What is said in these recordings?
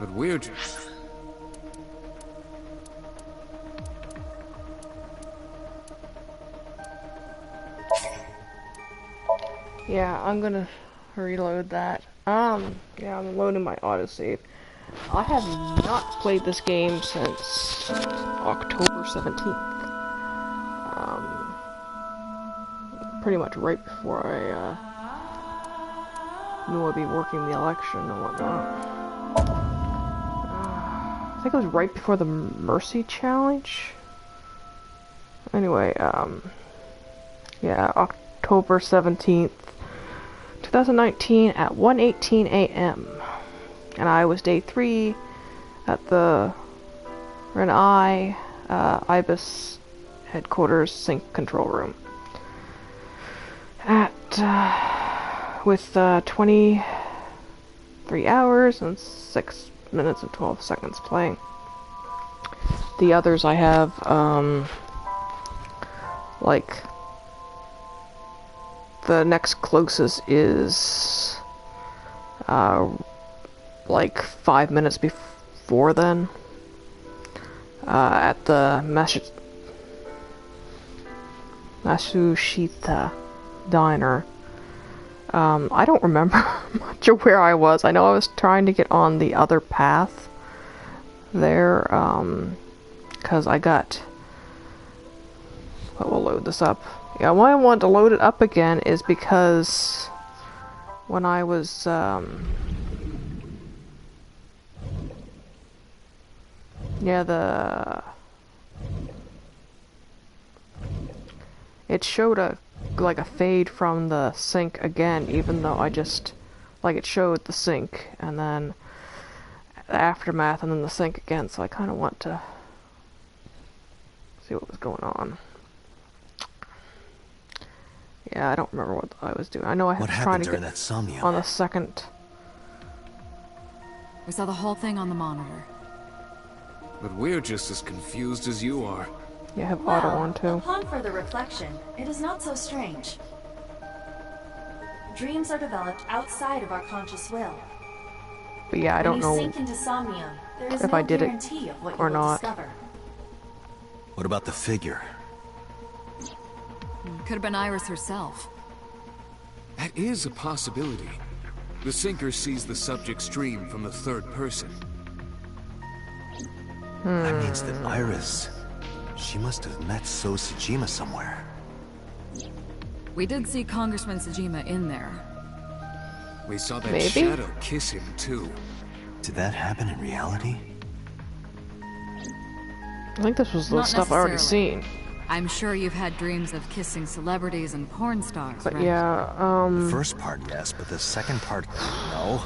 But we're just... Yeah, I'm gonna reload that. Yeah, I'm loading my autosave. I have not played this game since October 17th. Pretty much right before I knew I'd be working the election and whatnot. I think it was right before the Mercy Challenge. Anyway, yeah, October 17th, 2019 at 1:18 a.m. And I was day 3 at the IBIS headquarters sync control room. With 23 hours and 6 minutes and 12 seconds playing. The others I have, like, the next closest is, like 5 minutes before then, at the Matsushita Diner. I don't remember much of where I was. I know I was trying to get on the other path there, because I got... But we'll load this up. Yeah, why I want to load it up again is because when I was, yeah, it showed like a fade from the sync again, even though I just, like, it showed the sync and then the aftermath and then the sync again, so I kind of want to see what was going on. Yeah, I don't remember what I was doing. I know I was trying to get that Somnium? On the second. We saw the whole thing on the monitor. But we're just as confused as you are. Yeah, I have auto on too. Upon further reflection, it is not so strange. Dreams are developed outside of our conscious will. But yeah, I don't know when you sink into Somnium, there is if no I did it guarantee of what or you will not. discover. What about the figure? Could have been Iris herself. That is a possibility. The sinker sees the subject's dream from the third person. That means that Iris... She must have met So Tsujima somewhere. We did see Congressman Tsujima in there. We saw that Maybe? shadow kiss him, too. Did that happen in reality? I think this was the Not stuff I already necessarily. seen. I'm sure you've had dreams of kissing celebrities and porn stars, But right? yeah, The first part, yes, but the second part, no.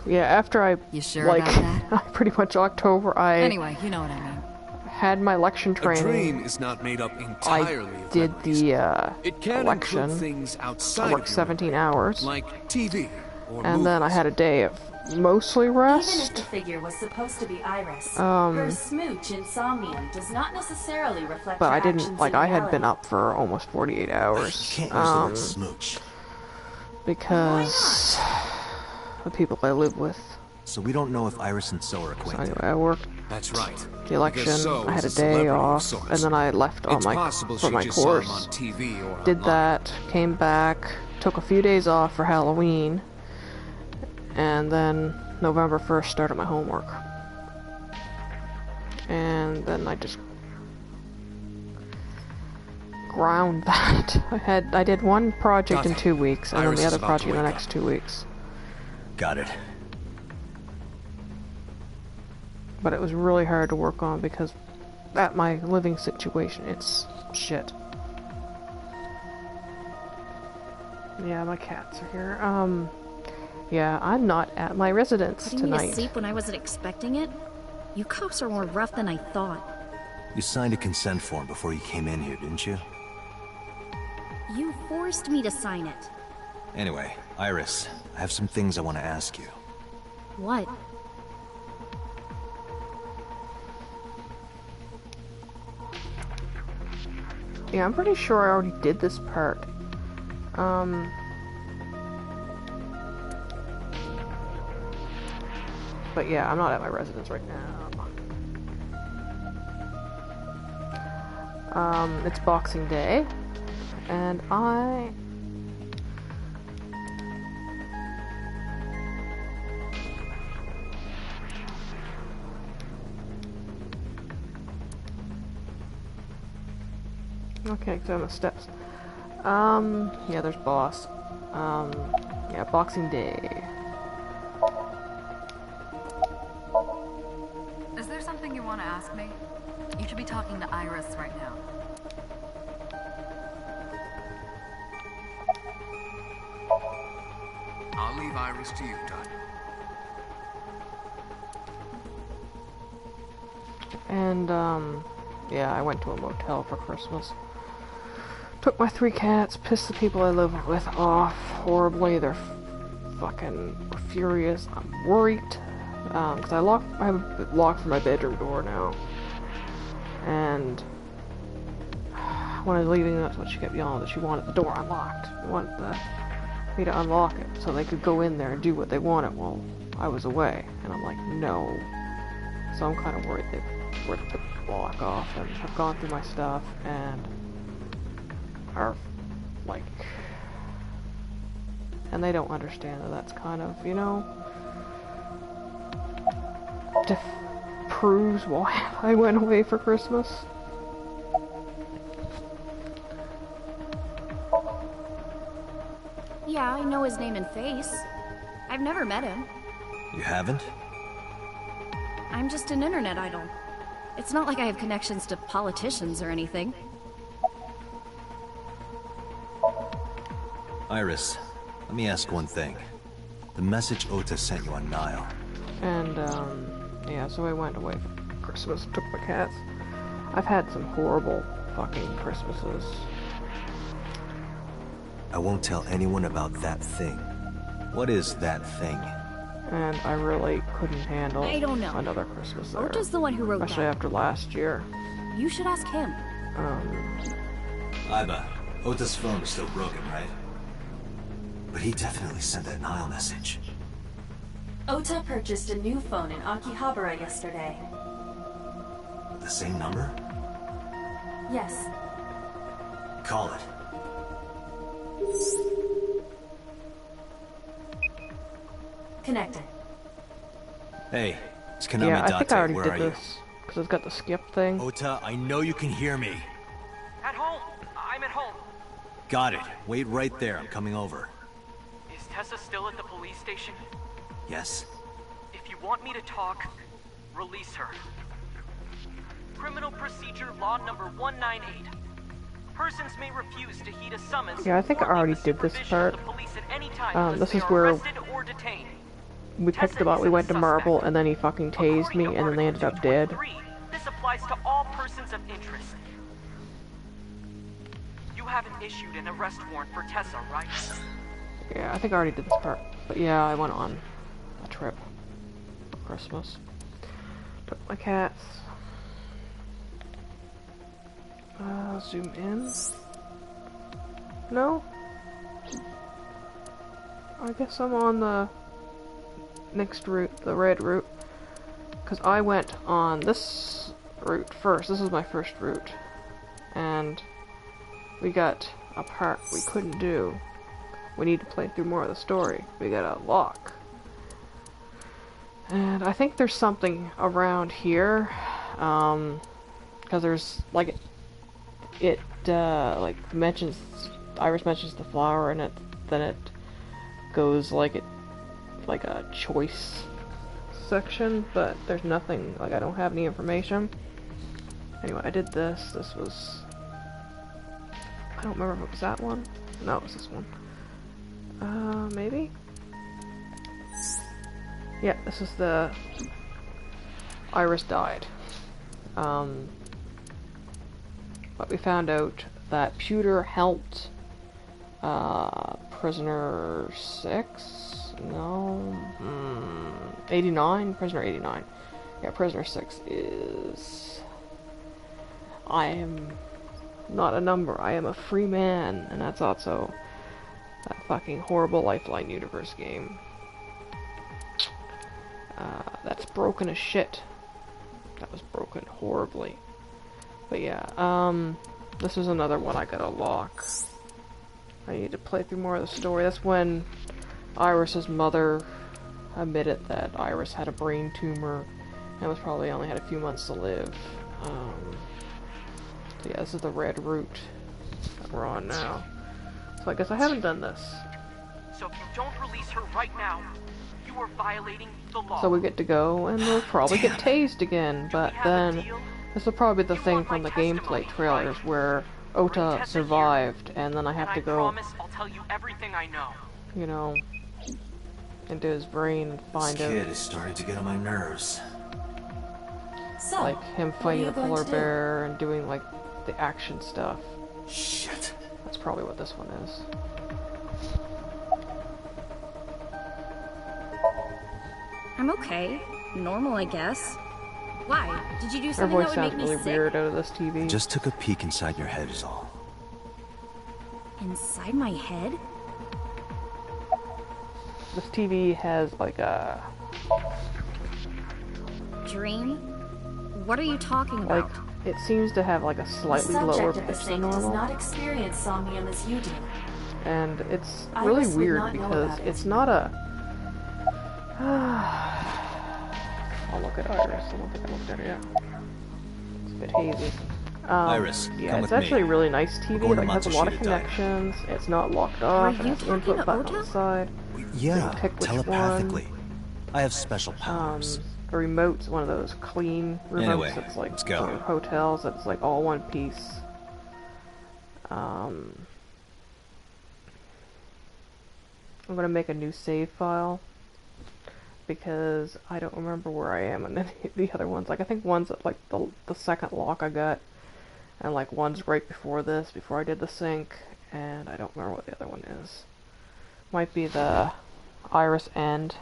yeah, after I, You sure like, about that? pretty much October, I Anyway, you know what I mean. had my election A training. dream is not made up entirely I of did memories. the It can election. include things outside I of worked your 17 memory, hours. like TV or And then I movies. had a day of mostly Even if the rest. figure was supposed to be Iris, her smooch in Somnium does not necessarily reflect But her I didn't, actions like, in I had been reality. up for almost 48 You hours. can't use the word smooch. Because the people I live with. So we don't know if Iris and So are So acquainted. anyway, I worked That's right. the election, Because So I had a is day celebrity of off, sorts. and then I left on It's possible for she my just saw him course. on TV or Did online. that, came back, took a few days off for Halloween, and then November 1st started my homework. And then I just ground that. I did one project in Got it. 2 weeks, and Iris then is the other about to project in the wake next up. 2 weeks. Got it. But it was really hard to work on because at my living situation, it's shit. Yeah, my cats are here. Yeah, I'm not at my residence Putting me to tonight. sleep when I wasn't expecting it? You cops are more rough than I thought. You signed a consent form before you came in here, didn't you? You forced me to sign it. Anyway, Iris, I have some things I want to ask you. What? Yeah, I'm pretty sure I already did this part. But yeah, I'm not at my residence right now. It's Boxing Day, and okay, so the steps. Yeah, there's boss. Yeah, Boxing Day. Is there something you want to ask me? You should be talking to Iris right now. I'll leave Iris to you, Todd. And, yeah, I went to a motel for Christmas. Took my 3 cats, pissed the people I live with off horribly. They're fucking furious. I'm worried. Because I have it locked for my bedroom door now. And when I was leaving, that's what she kept yelling, that she wanted the door unlocked. She wanted me to unlock it so they could go in there and do what they wanted while I was away. And I'm like, no. So I'm kind of worried they ripped the lock off and have gone through my stuff and are like, and they don't understand that that's kind of, you know, proves why I went away for Christmas. Yeah, I know his name and face. I've never met him. You haven't? I'm just an internet idol. It's not like I have connections to politicians or anything. Iris, let me ask one thing. The message Ota sent you on Nile. And, yeah, so I went away for Christmas, took my cats. I've had some horrible fucking Christmases. I won't tell anyone about that thing. What is that thing? And I really couldn't handle I don't know. another Christmas there. Ota's the one who wrote Especially that. after last year. You should ask him. Iba, Ota's phone is still broken, right? But he definitely sent that Nile message. Ota purchased a new phone in Akihabara yesterday. The same number? Yes. Call it. Connected. Hey, it's Konami Yeah, I think I already where did are you? this. Because it's got the skip thing. Ota, I know you can hear me. At home. I'm at home. Got it. Wait right there. I'm coming over. Is Tessa still at the police station? Yes? If you want me to talk, release her. Criminal Procedure Law number 198. Persons may refuse to heed a summons. Yeah, I think I or already the did this supervision of part. the police at any time unless This they is are where arrested or detained. we picked them up, we went to Marble, and then he fucking tased me, and then they ended up dead. This applies to all persons of interest. You haven't issued an arrest warrant for Tessa, right? Yeah, I think I already did this part. But yeah, I went on a trip for Christmas. Took my cats. Zoom in. No? I guess I'm on the next route, the red route. Because I went on this route first. This is my first route. And we got a part we couldn't do. We need to play through more of the story. We got a lock. And I think there's something around here. Because there's, like, it like, mentions, Iris mentions the flower, and then it goes, like, a choice section, but there's nothing, like, I don't have any information. Anyway, I did this. This was, I don't remember if it was that one. No, it was this one. Maybe? Yeah, this is the Iris died. But we found out that Pewter helped prisoner 6? No? 89? Prisoner 89. Yeah, prisoner 6 is... I am not a number, I am a free man, and that's also that fucking horrible Lifeline Universe game. That's broken as shit. That was broken horribly. But yeah, this is another one I gotta lock. I need to play through more of the story. That's when Iris's mother admitted that Iris had a brain tumor and was probably only had a few months to live. So yeah, this is the red route that we're on now. So I guess I haven't done this. So if you don't release her right now, you are violating the law. So we get to go, and we'll probably get tased again, but then this will probably be the thing from the gameplay trailers where Ota survived, and then I have to go, promise I'll tell you everything I know. you know, into his brain and find This out, kid is starting to get on my nerves. So, like, him what are fighting you a going polar to do? bear and doing, like, the action stuff. Shit. That's probably what this one is. I'm okay. Normal, I guess. Why? Did you do Her something voice that would sounds make me really sick? weird out of this TV. Just took a peek inside your head is all. Inside my head? This TV has, like, a... Dream? What are you talking like, about? it seems to have, like, a The slightly lower subject of the pitch than sink does normal. not experience somnium as you do. And it's Iris really would weird not know because about it. it's not a... I'll look at Iris. I don't think I looked at her yet. It's a bit hazy. Iris, yeah, come it's with actually me. really nice TV. going Like, to it has a lot of Matsushita Diner. connections. It's not locked off. It you has an talking input to button on the Ota? side. Yeah, pick which telepathically. I have special powers. The remote's one of those clean remotes Anyway, that's like let's go. for hotels. That's like all one piece. I'm gonna make a new save file because I don't remember where I am in any of the other ones. Like, I think one's at like the second lock I got, and like one's right before this, before I did the sync, and I don't remember what the other one is. Might be the Iris End.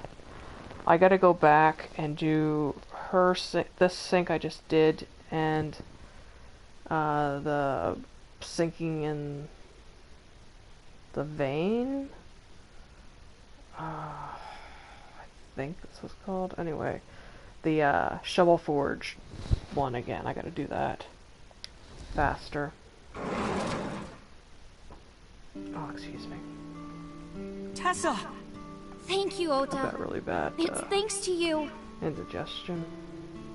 I gotta go back and do her this sync I just did, and the sinking in the vein. I think this was called. Anyway, the Shovel Forge one again. I gotta do that faster. Oh, excuse me. Tessa! Thank you, I've Ota. got really bad It's thanks to you. indigestion.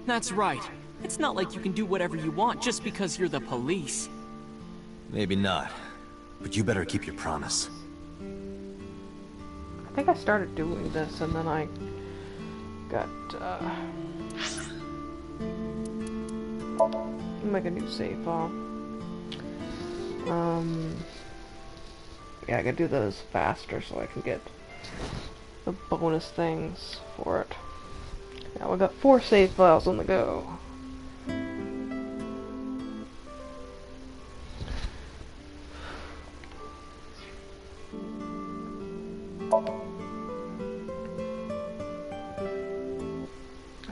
That's right. It's not like you can do whatever you want just because you're the police. Maybe not. But you better keep your promise. I think I started doing this and then I got, make a new save file. Yeah, I gotta do those faster so I can get the bonus things for it. Now we got 4 save files on the go.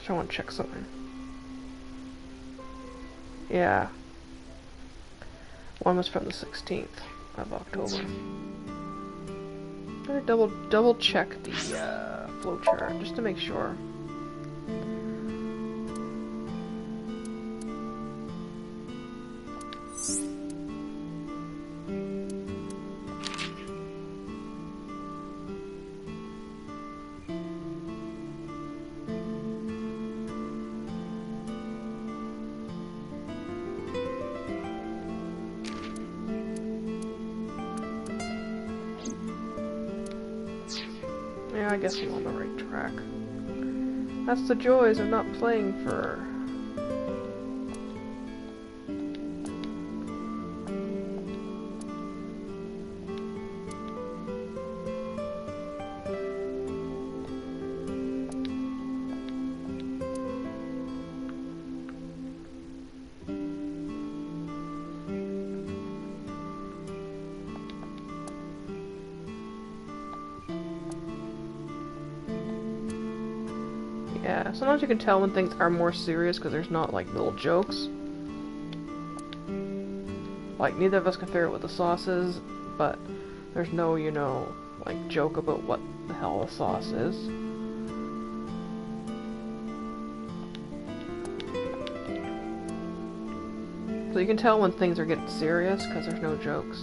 I want to check something. Yeah. One was from the 16th of October. I'm gonna double check the flowchart just to make sure. Yeah, I guess I'm on the right track. That's the joys of not playing for... Yeah, sometimes you can tell when things are more serious because there's not, like, little jokes. Like, neither of us can figure out what the sauce is, but there's no, you know, like, joke about what the hell the sauce is. So you can tell when things are getting serious because there's no jokes.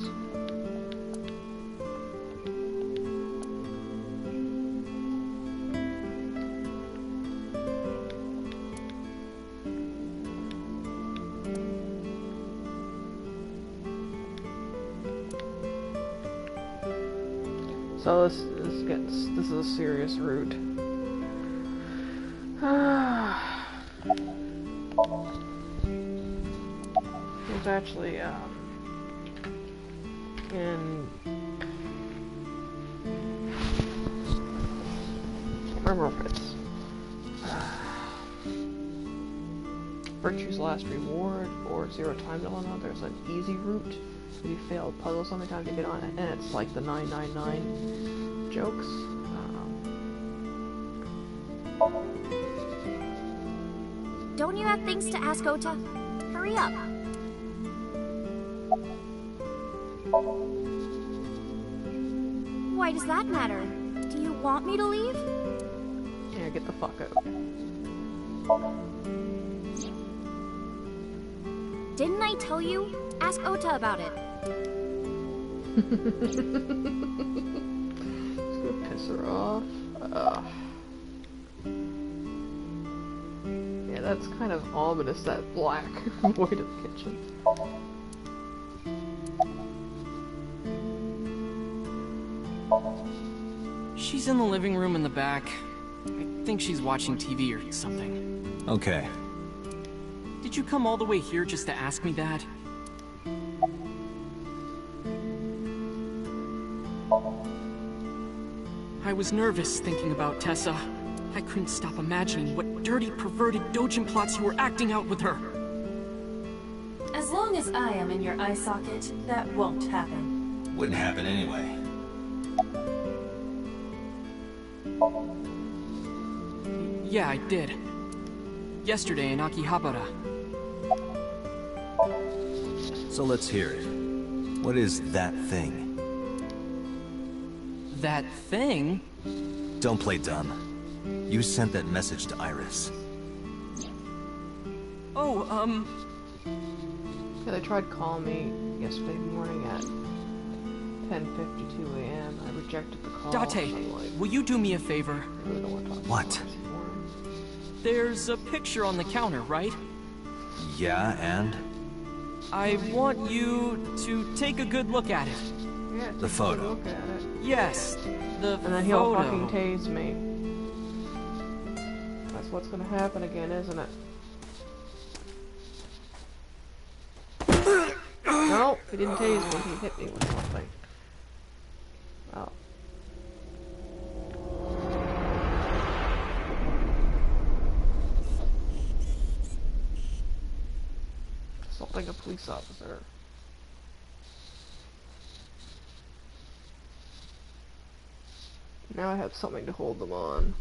So this is a serious route. It's actually in I don't remember if it's Virtue's Last Reward or Zero Time Dilemma. There's an easy route. You fail a puzzle so many times to get on it, and it's like the 999 jokes. Don't you have things to ask Ota? Hurry up. Why does that matter? Do you want me to leave? Yeah, get the fuck out. Didn't I tell you? Ask Ota about it. It's gonna piss her off. Yeah, that's kind of ominous, that black void of the kitchen. She's in the living room in the back. I think she's watching TV or something. Okay. Did you come all the way here just to ask me that? I was nervous thinking about Tessa. I couldn't stop imagining what dirty, perverted dojin plots you were acting out with her. As long as I am in your eye socket, that won't happen. Wouldn't happen anyway. Yeah, I did. Yesterday in Akihabara. So let's hear it. What is that thing? That thing? Don't play dumb. You sent that message to Iris. Oh, Yeah, they tried calling me yesterday morning at 10:52 a.m. I rejected the call. Date, will you do me a favor? I really don't want to talk What? about this morning. There's a picture on the counter, right? Yeah, and? I want you to take a good look at it. Yeah, take The a photo. look at it. Yes, the And then he'll photo. fucking tase me. That's what's gonna happen again, isn't it? No, he didn't tase me, he hit me with something. Oh. Assaulting a police officer. Now I have something to hold them on.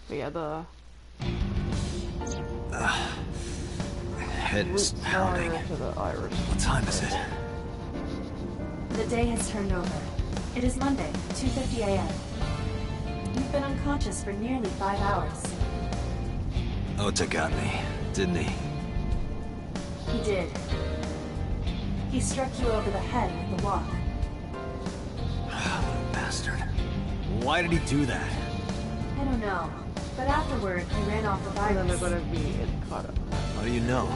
But yeah, the Head is roots pounding. prior to the iris. What time is it? The day has turned over. It is Monday, 2:50 a.m. You've been unconscious for nearly 5 hours. Ota got me, didn't he? He did. He struck you over the head with the walk. Bastard. Why did he do that? I don't know, but afterward, he ran off the And then they're virus. gonna be caught up. How do you know?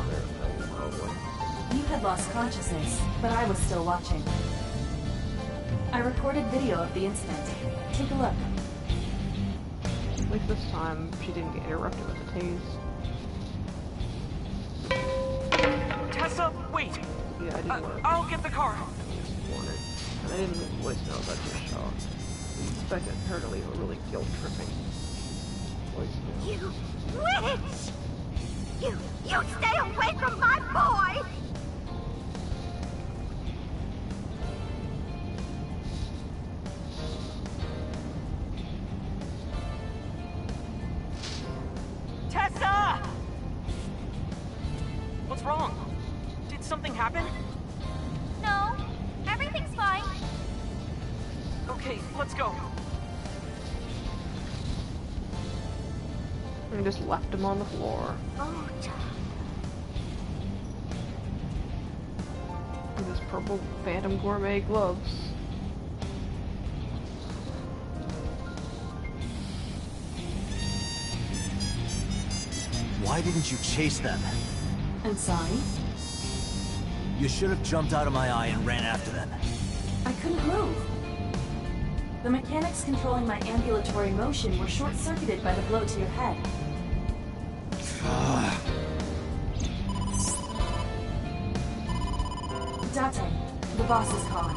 You had lost consciousness, but I was still watching. I recorded video of the incident. Take a look. At least this time, she didn't get interrupted with the tase. Tessa, wait! Yeah, I didn't want to I'll get the car. warn it. And I didn't leave voice notes, I just shocked. I expected her to leave a really guilt-tripping voice note. You witch! You stay away from my boy! Tessa! What's wrong? Did something happen? No, everything's fine. Okay, let's go. And just left him on the floor. With his purple Phantom Gourmet gloves. Why didn't you chase them? I'm sorry. You should have jumped out of my eye and ran after them. I couldn't move. The mechanics controlling my ambulatory motion were short-circuited by the blow to your head. Date, the boss is calling.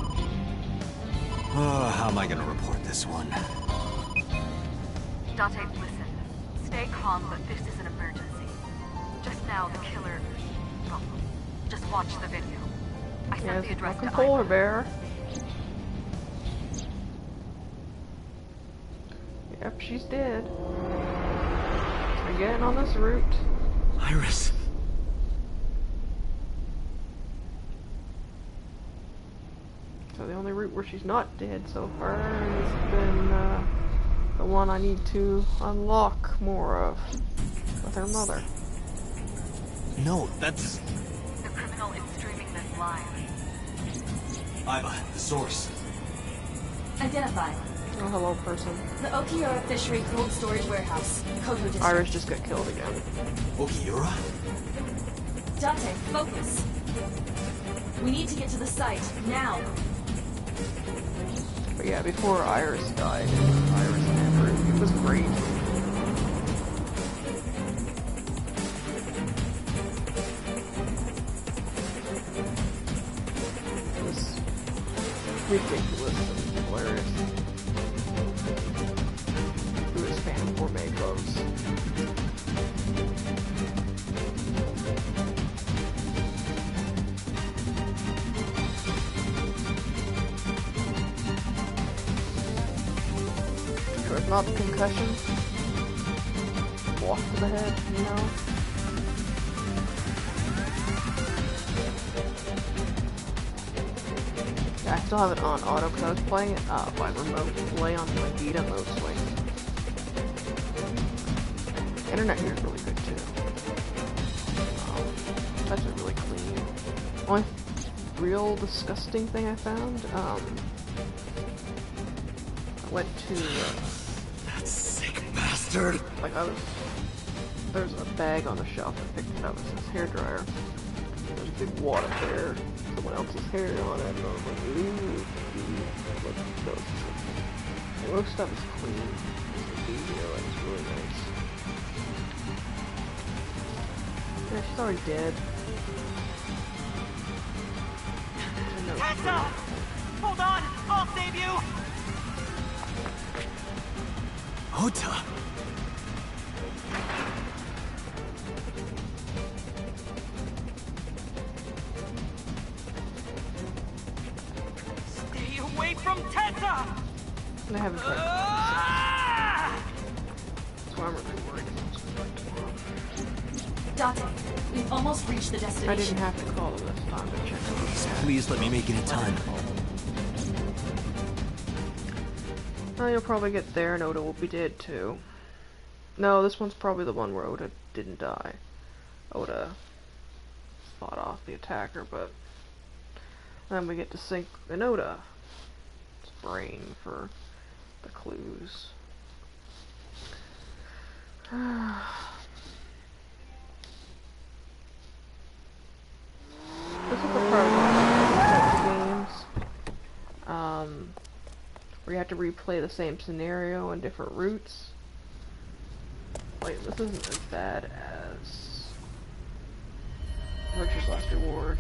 Oh, how am I gonna report this one? Date, listen. Stay calm, but this is an emergency. Just now, the killer... Well, just watch the video. I sent the address to polar bear. Yep, she's dead. Again on this route. Iris. So the only route where she's not dead so far has been the one I need to unlock more of with her mother. No, that's... The criminal is streaming this live. Iva, the source. Identified. Oh, hello, person. The Okiura Fishery Cold Storage Warehouse, Koto District. Iris just got killed again. Okiura? Date, focus. We need to get to the site, now. But yeah, before Iris died, Iris and Andrew, it was great. It was ridiculous and hilarious. Who is Phantom Gourmet gloves? Sure it's not the concussion. Walk to the head, you know? Yeah, I still have it on auto because I was playing it by remote play on my Vita mostly. Internet here is really good too. That's really clean. Only real disgusting thing I found, I went to, That sick bastard! like there's a bag on the shelf, I picked it up, it says hairdryer. There's a big wad of hair, someone else's hair on it, and I was like, ooh, look at those. Most stuff is clean. It's really nice. Yeah, she's already dead. Tessa! Hold on! I'll save you! Ota! Stay away from Tessa! I haven't tried Ah! that's why I'm really worried. Date, we've almost reached the destination. I didn't have to call them this time to check on Please let me make it in time. Well, you'll probably get there and Oda will be dead too. No, this one's probably the one where Oda didn't die. Oda fought off the attacker, but then we get to sync in Oda's brain for the clues. This is the part of the games, where you have to replay the same scenario on different routes. Wait, this isn't as bad as Richard's Last Reward.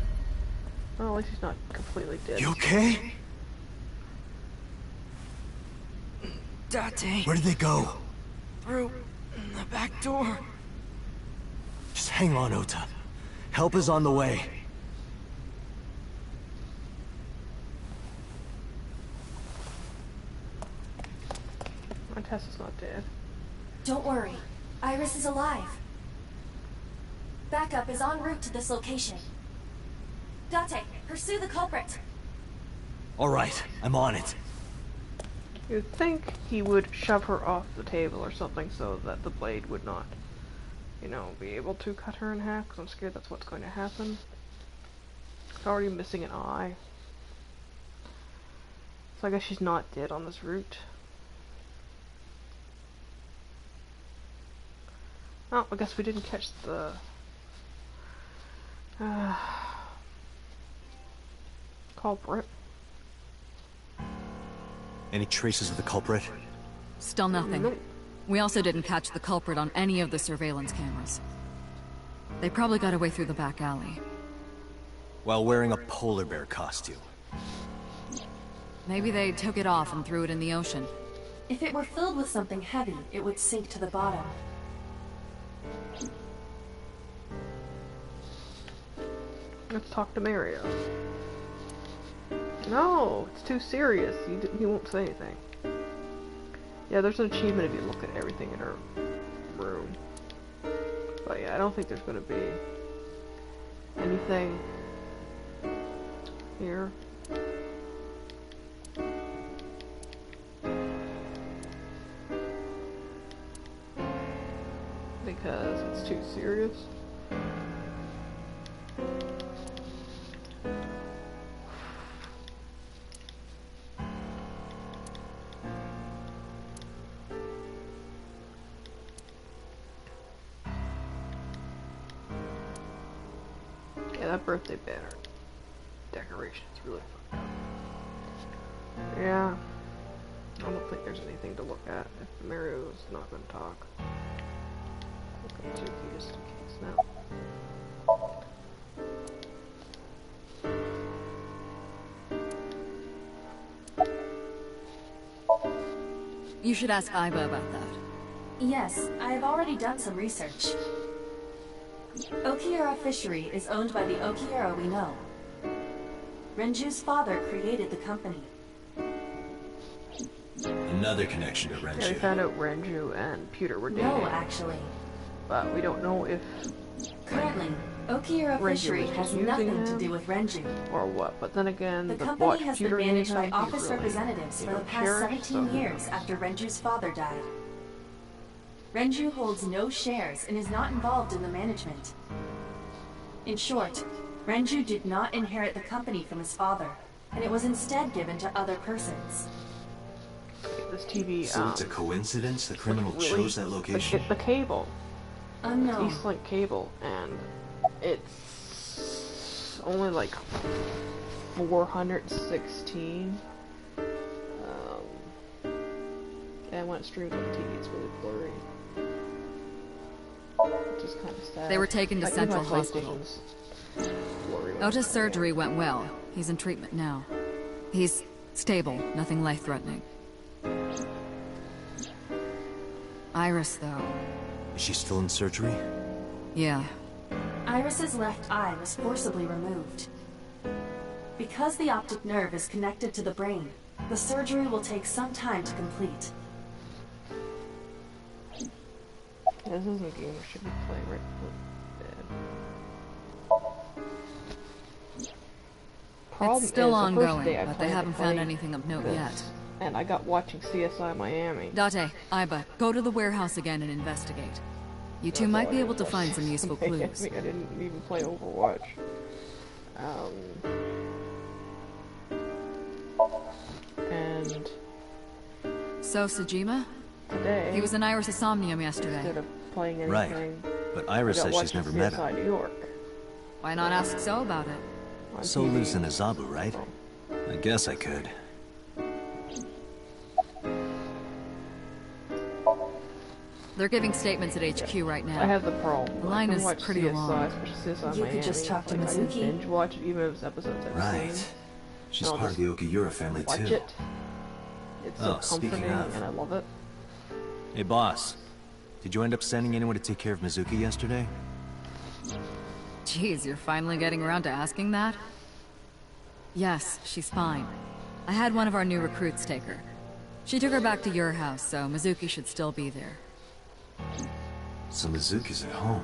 Well, at least he's not completely dead. You okay? Date, Where did they go? through the back door. Just hang on, Ota. Help is on the way. My Tessa's not dead. Don't worry. Iris is alive. Backup is en route to this location. Date, pursue the culprit. Alright, I'm on it. You'd think he would shove her off the table or something so that the blade would not, you know, be able to cut her in half, because I'm scared that's what's going to happen. It's already missing an eye. So I guess she's not dead on this route. Oh, I guess we didn't catch the... culprit. Any traces of the culprit? Still nothing. Nope. We also didn't catch the culprit on any of the surveillance cameras. They probably got away through the back alley. While wearing a polar bear costume. Maybe they took it off and threw it in the ocean. If it were filled with something heavy, it would sink to the bottom. Let's talk to Mario. No, it's too serious. He won't say anything. Yeah, there's an achievement if you look at everything in her room. But yeah, I don't think there's gonna be anything here. Because it's too serious. Yeah, that birthday banner decoration is really fucked up. Yeah, I don't think there's anything to look at if Mario's not going to talk. Look at Suki just in case now. You should ask Aiba about that. Yes, I have already done some research. Okiura Fishery is owned by the Okiura we know. Renju's father created the company. Another connection to Yeah, we Renju. found out Renju and Pewter were dating. No, actually. But we don't know if Currently, Okiura Renju Fishery was has just nothing using to him. do with Renju. or what. But then again, The the company watch has been Pewter managed by gave him, office he really, representatives you for know, the past cherished, 17 so- years after Renju's father died. Renju holds no shares and is not involved in the management. In short, Renju did not inherit the company from his father, and it was instead given to other persons. This TV, So it's a coincidence the criminal really, chose that location? the cable. Unknown. Eastlink cable, and it's only like 416. And when it streams on the TV, it's really blurry. Which is kind of sad. They were taken to Like, Central even my Hospital. PlayStation's blurry when Ota's it's surgery went well. He's in treatment now. He's stable, nothing life-threatening. Iris, though. Is she still in surgery? Yeah. Iris's left eye was forcibly removed. Because the optic nerve is connected to the brain, the surgery will take some time to complete. This isn't a game we should be playing right before bed. Problem It's still is, the first ongoing, day I but they planned to haven't found play anything of note this, yet. And I got watching CSI Miami. Date, Aiba, go to the warehouse again and investigate. You two might be able to find some useful clues. I didn't even play Overwatch. And So, Sejima? today, He was in Iris' Somnium yesterday. instead of playing anything, Right. But Iris I says got she's watching never met CSI him. New York Why not ask So about it? on So TV. lives in Azabu, right? I guess I could. They're giving statements at HQ right now. I have the problem. The line I can is watch pretty CSI, long. especially CSI You Miami. could just talk to like, I can Mizuki. binge watch it, even if it's episodes I've Right. seen. She's I'll part of the Okiura family, Watch too. it. It's Oh, so speaking comforting, of. and I love it. Hey, boss. Did you end up sending anyone to take care of Mizuki yesterday? Jeez, you're finally getting around to asking that? Yes, she's fine. I had one of our new recruits take her. She took her back to your house, so Mizuki should still be there. So Mizuki's at home.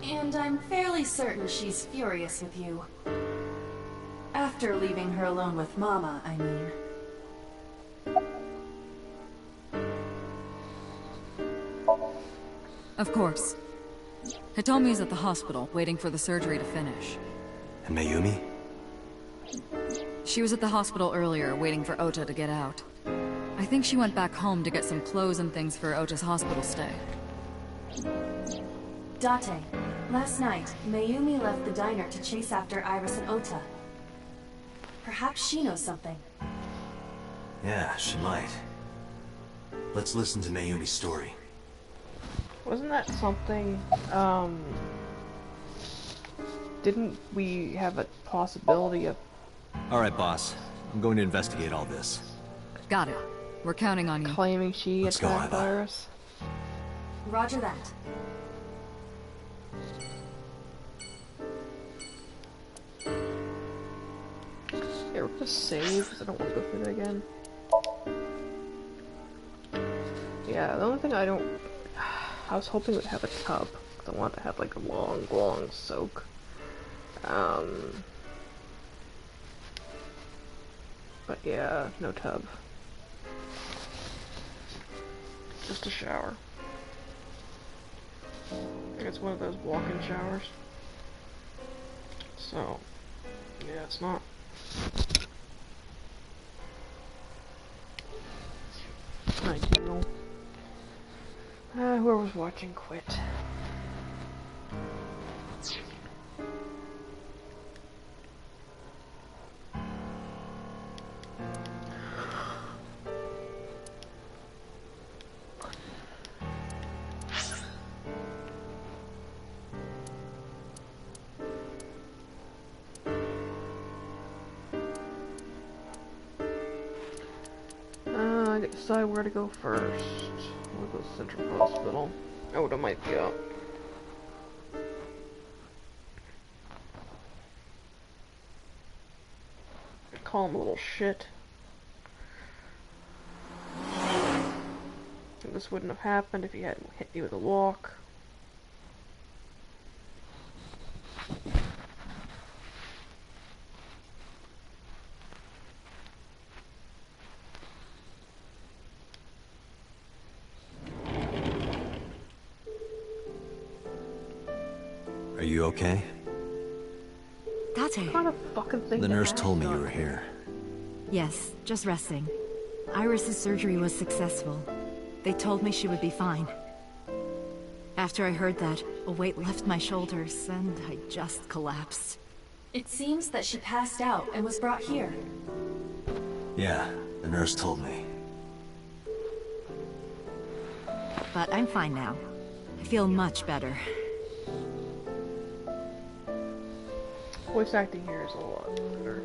And I'm fairly certain she's furious with you. After leaving her alone with Mama, I mean. Of course. Hitomi's at the hospital, waiting for the surgery to finish. And Mayumi? She was at the hospital earlier, waiting for Ota to get out. I think she went back home to get some clothes and things for Ota's hospital stay. Date, last night, Mayumi left the diner to chase after Iris and Ota. Perhaps she knows something. Yeah, she might. Let's listen to Mayumi's story. Wasn't that something, didn't we have a possibility of... Alright, boss. I'm going to investigate all this. Got it. We're counting on you. claiming she Let's go, attacked Iva. Iris? Roger that. Yeah, we're gonna save, because I don't want to go through that again. Yeah, the only thing I don't... I was hoping it would have a tub, because I want to have like a long, long soak. But yeah, no tub. Just a shower. I think it's one of those walk-in showers. So, yeah, it's not. Ideal. Whoever's watching quit. I gotta decide where to go first. We'll go to Central Hospital. Oda might be up. Call him a little shit. And this wouldn't have happened if he hadn't hit me with a walk. Are you okay? Date. What kind of fucking thing The to nurse ask told me you on? were here. Yes, just resting. Iris's surgery was successful. They told me she would be fine. After I heard that, a weight left my shoulders, and I just collapsed. It seems that she passed out and was brought here. Yeah, the nurse told me. But I'm fine now. I feel much better. Voice acting here is a lot better.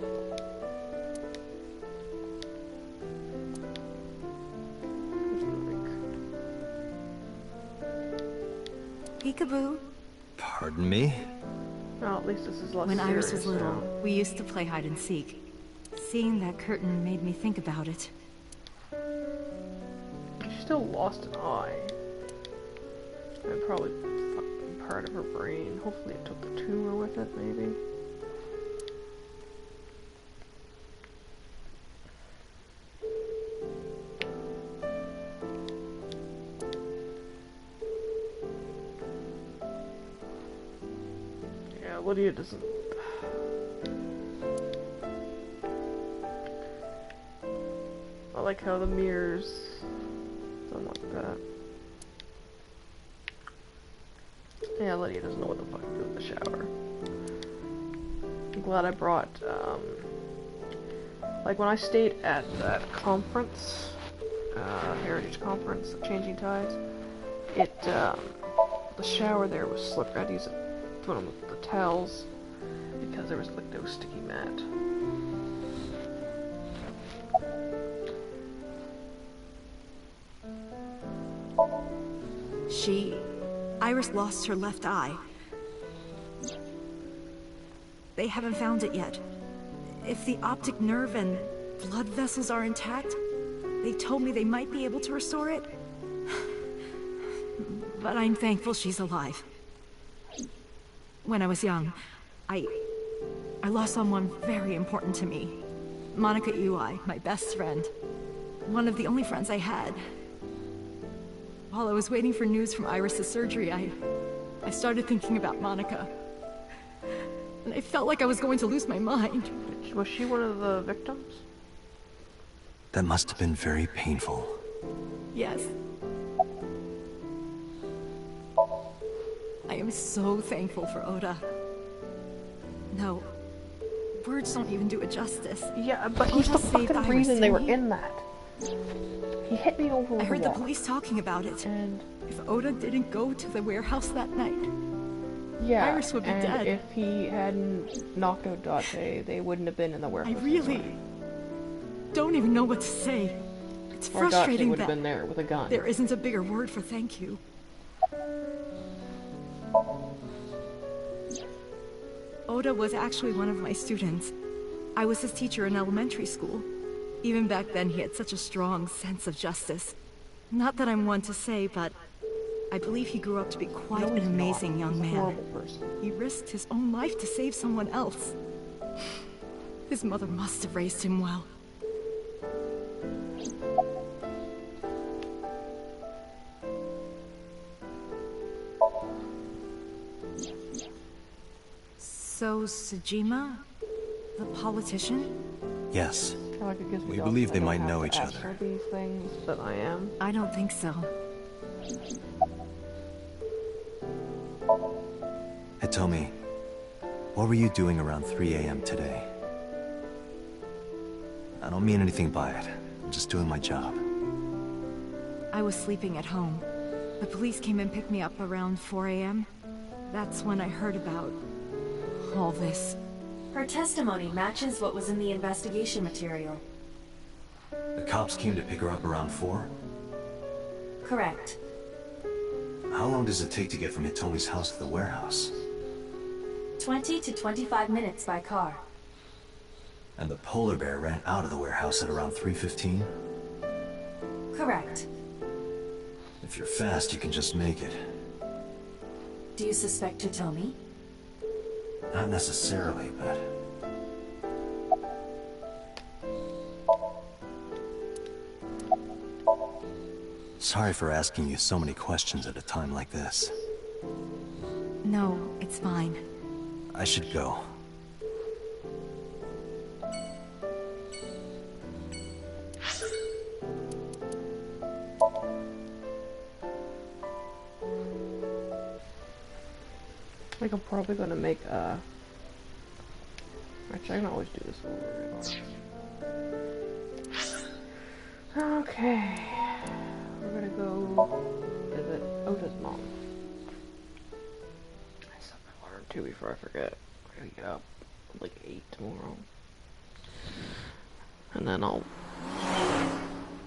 Peekaboo. Pardon me? Well, at least this is less When Iris was serious little, now. we used to play hide and seek. Seeing that curtain made me think about it. She still lost an eye. And probably fucking part of her brain. Hopefully it took the tumor with it, maybe. Yeah, Lydia doesn't... I like how the mirrors don't like that. Yeah, Lydia doesn't know what the fuck to do with the shower. I'm glad I brought, like when I stayed at that conference, Heritage Conference, Changing Tides, it, the shower there was slippery. I had to use one of the towels because there was like no sticky mat. Iris lost her left eye. They haven't found it yet. If the optic nerve and blood vessels are intact, they told me they might be able to restore it. But I'm thankful she's alive. When I was young, I lost someone very important to me. Monica Ui, my best friend. One of the only friends I had. while I was waiting for news from Iris's surgery, I started thinking about Monica. And I felt like I was going to lose my mind. Was she one of the victims? That must have been very painful. Yes. I am so thankful for Oda. No, words don't even do it justice. Yeah, but he's the fucking reason they were in that. He hit me over. I heard the police talking about it. And if Oda didn't go to the warehouse that night, yeah, Iris would be dead. If he hadn't knocked out Date, they wouldn't have been in the warehouse. I really don't even know what to say. It's frustrating would that have been there with a gun. There isn't a bigger word for thank you. Oda was actually one of my students. I was his teacher in elementary school. Even back then, he had such a strong sense of justice. Not that I'm one to say, but I believe he grew up to be quite an amazing young man. He's a horrible person. He risked his own life to save someone else. His mother must have raised him well. So, Sejima? The politician? Yes. Like it gives me We doubts believe I they don't might have know to each ask other. her these things, but I am. I don't think so. Hitomi, what were you doing around 3 a.m. today? I don't mean anything by it. I'm just doing my job. I was sleeping at home. The police came and picked me up around 4 a.m. That's when I heard about all this. Her testimony matches what was in the investigation material. The cops came to pick her up around 4? Correct. How long does it take to get from Hitomi's house to the warehouse? 20 to 25 minutes by car. And the polar bear ran out of the warehouse at around 3:15? Correct. If you're fast, you can just make it. Do you suspect Hitomi? Not necessarily, but... Sorry for asking you so many questions at a time like this. No, it's fine. I should go. I think I'm probably gonna make a... Actually, I can always do this over. Okay. We're gonna go visit Oda's mom. I set my alarm too before I forget. I gotta get up at like 8 tomorrow. And then I'll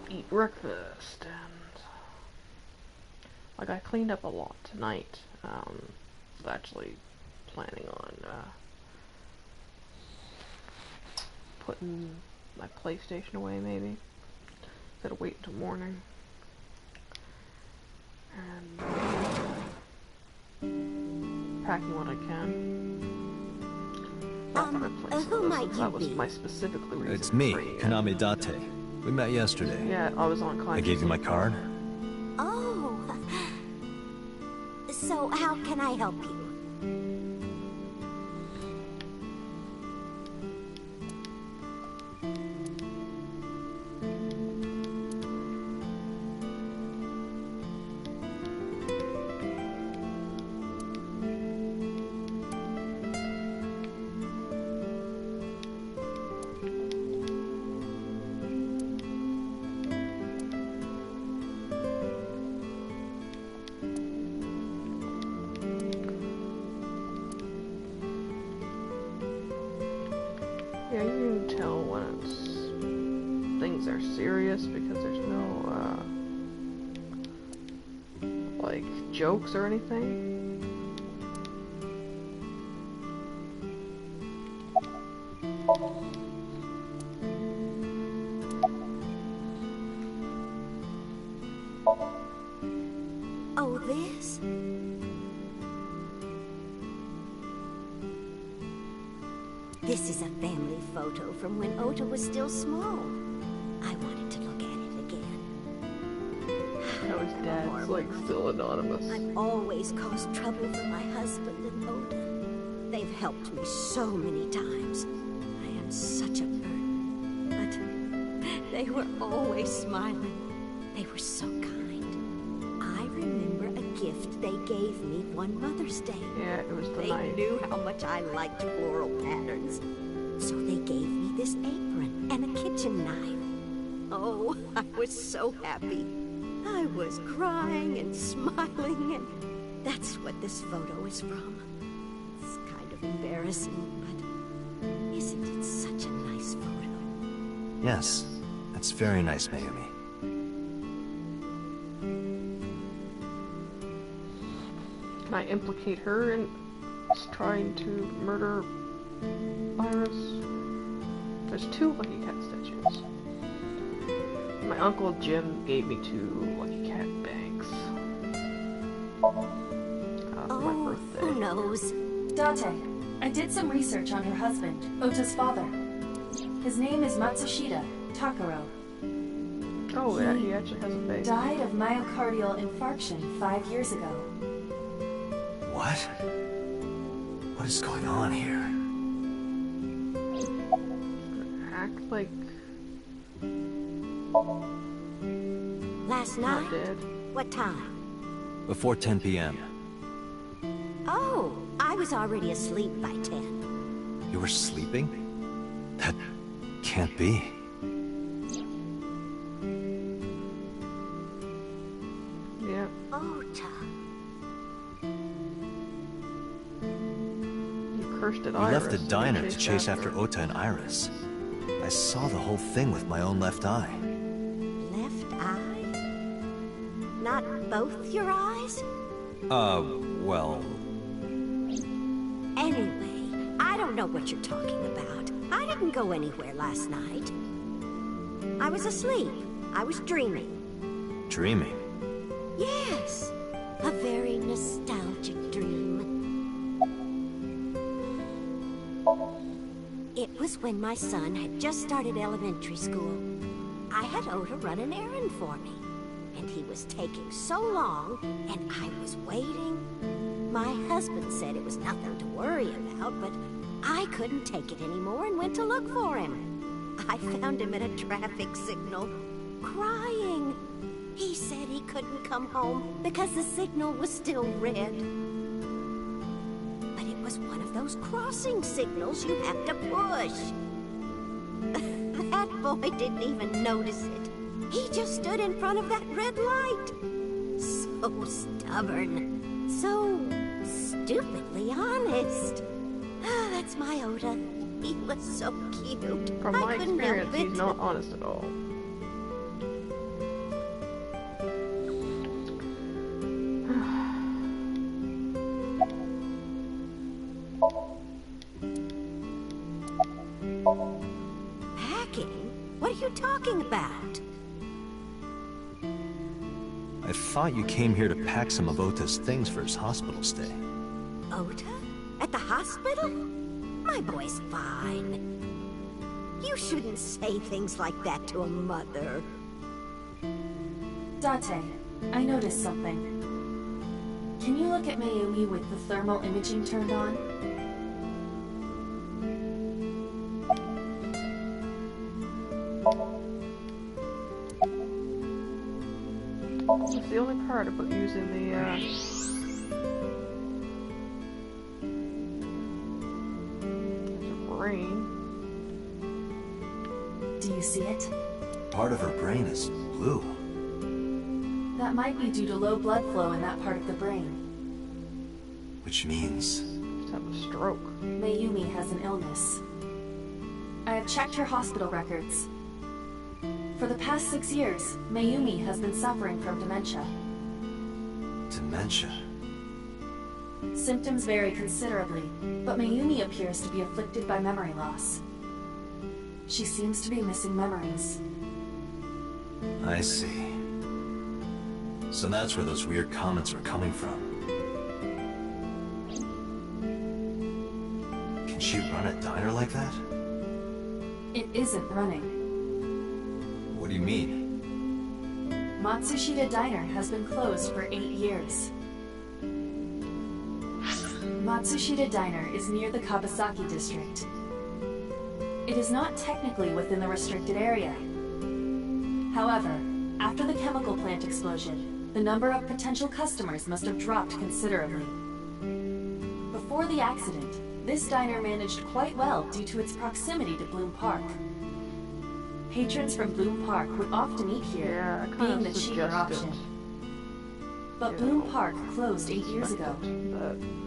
eat breakfast and... Like, I cleaned up a lot tonight. I was actually planning on putting my PlayStation away, maybe. Instead of wait until morning. And packing what I can. Not that I play who might that you was be? my specifically reason. It's me, for bringing it. Kaname Date. We met yesterday. Yeah, I was on I gave you my card. Oh. So how can I help you? Yeah, you can tell when things are serious because there's no, like, jokes or anything. Oh, this? This is a family photo from when Ota was still small. I wanted to look at it again. That his dad's like still anonymous. I've always caused trouble for my husband and Oda. They've helped me so many times. I am such a burden. But they were always smiling. They were so kind. I remember a gift they gave me one Mother's Day. Yeah, it was the They knife. knew how much I liked floral patterns. So they gave me this apron and a kitchen knife. Oh, I was so happy. I was crying and smiling, and that's what this photo is from. It's kind of embarrassing, but isn't it such a nice photo? Yes, that's very nice, Mayumi. Can I implicate her in trying to murder Iris? There's 2 Lucky Cat statues. My Uncle Jim gave me 2 Lucky Cat bags. For my birthday. Who knows? Date, I did some research on her husband, Ota's father. His name is Matsushita Takaro. Oh, yeah, he actually has a face. Died of myocardial infarction 5 years ago. What? What is going on here? Act like Last not night? dead. What time? Before 10 p.m. Oh, I was already asleep by 10. You were sleeping? That can't be. Yeah. Ota. You cursed at You Iris. left the and diner to chased chase after Ota and Iris. I saw the whole thing with my own left eye. Left eye? Not both your eyes? Well... Anyway, I don't know what you're talking about. I didn't go anywhere last night. I was asleep. I was dreaming. Dreaming? Yes, a very nostalgic dream. It was when my son had just started elementary school. I had Ota run an errand for me, and he was taking so long, and I was waiting. My husband said it was nothing to worry about, but I couldn't take it anymore and went to look for him. I found him at a traffic signal, crying. He said he couldn't come home because the signal was still red. But it was one of those crossing signals you have to push. That boy didn't even notice it. He just stood in front of that red light. So stubborn. So stupidly honest. That's my Ota. He was so cute. From my I couldn't help experience, it. he's not honest at all. Packing? What are you talking about? I thought you came here to pack some of Ota's things for his hospital stay. Ota? At the hospital? My boy's fine. You shouldn't say things like that to a mother. Date, I noticed something. Can you look at Mayumi with the thermal imaging turned on? That's the only part about using the, brain. Do you see it? Part of her brain is blue. That might be due to low blood flow in that part of the brain. Which means... Just have a stroke. Mayumi has an illness. I have checked her hospital records. For the past 6 years, Mayumi has been suffering from dementia. Dementia? Symptoms vary considerably, but Mayumi appears to be afflicted by memory loss. She seems to be missing memories. I see. So that's where those weird comments were coming from. Can she run a diner like that? It isn't running. What do you mean? Matsushita Diner has been closed for 8 years. Matsushita Diner is near the Kabasaki district. It is not technically within the restricted area. However, after the chemical plant explosion, the number of potential customers must have dropped considerably. Before the accident, this diner managed quite well due to its proximity to Bloom Park. Patrons from Bloom Park would often eat here, being the cheaper option. But Bloom Park closed 8 years ago.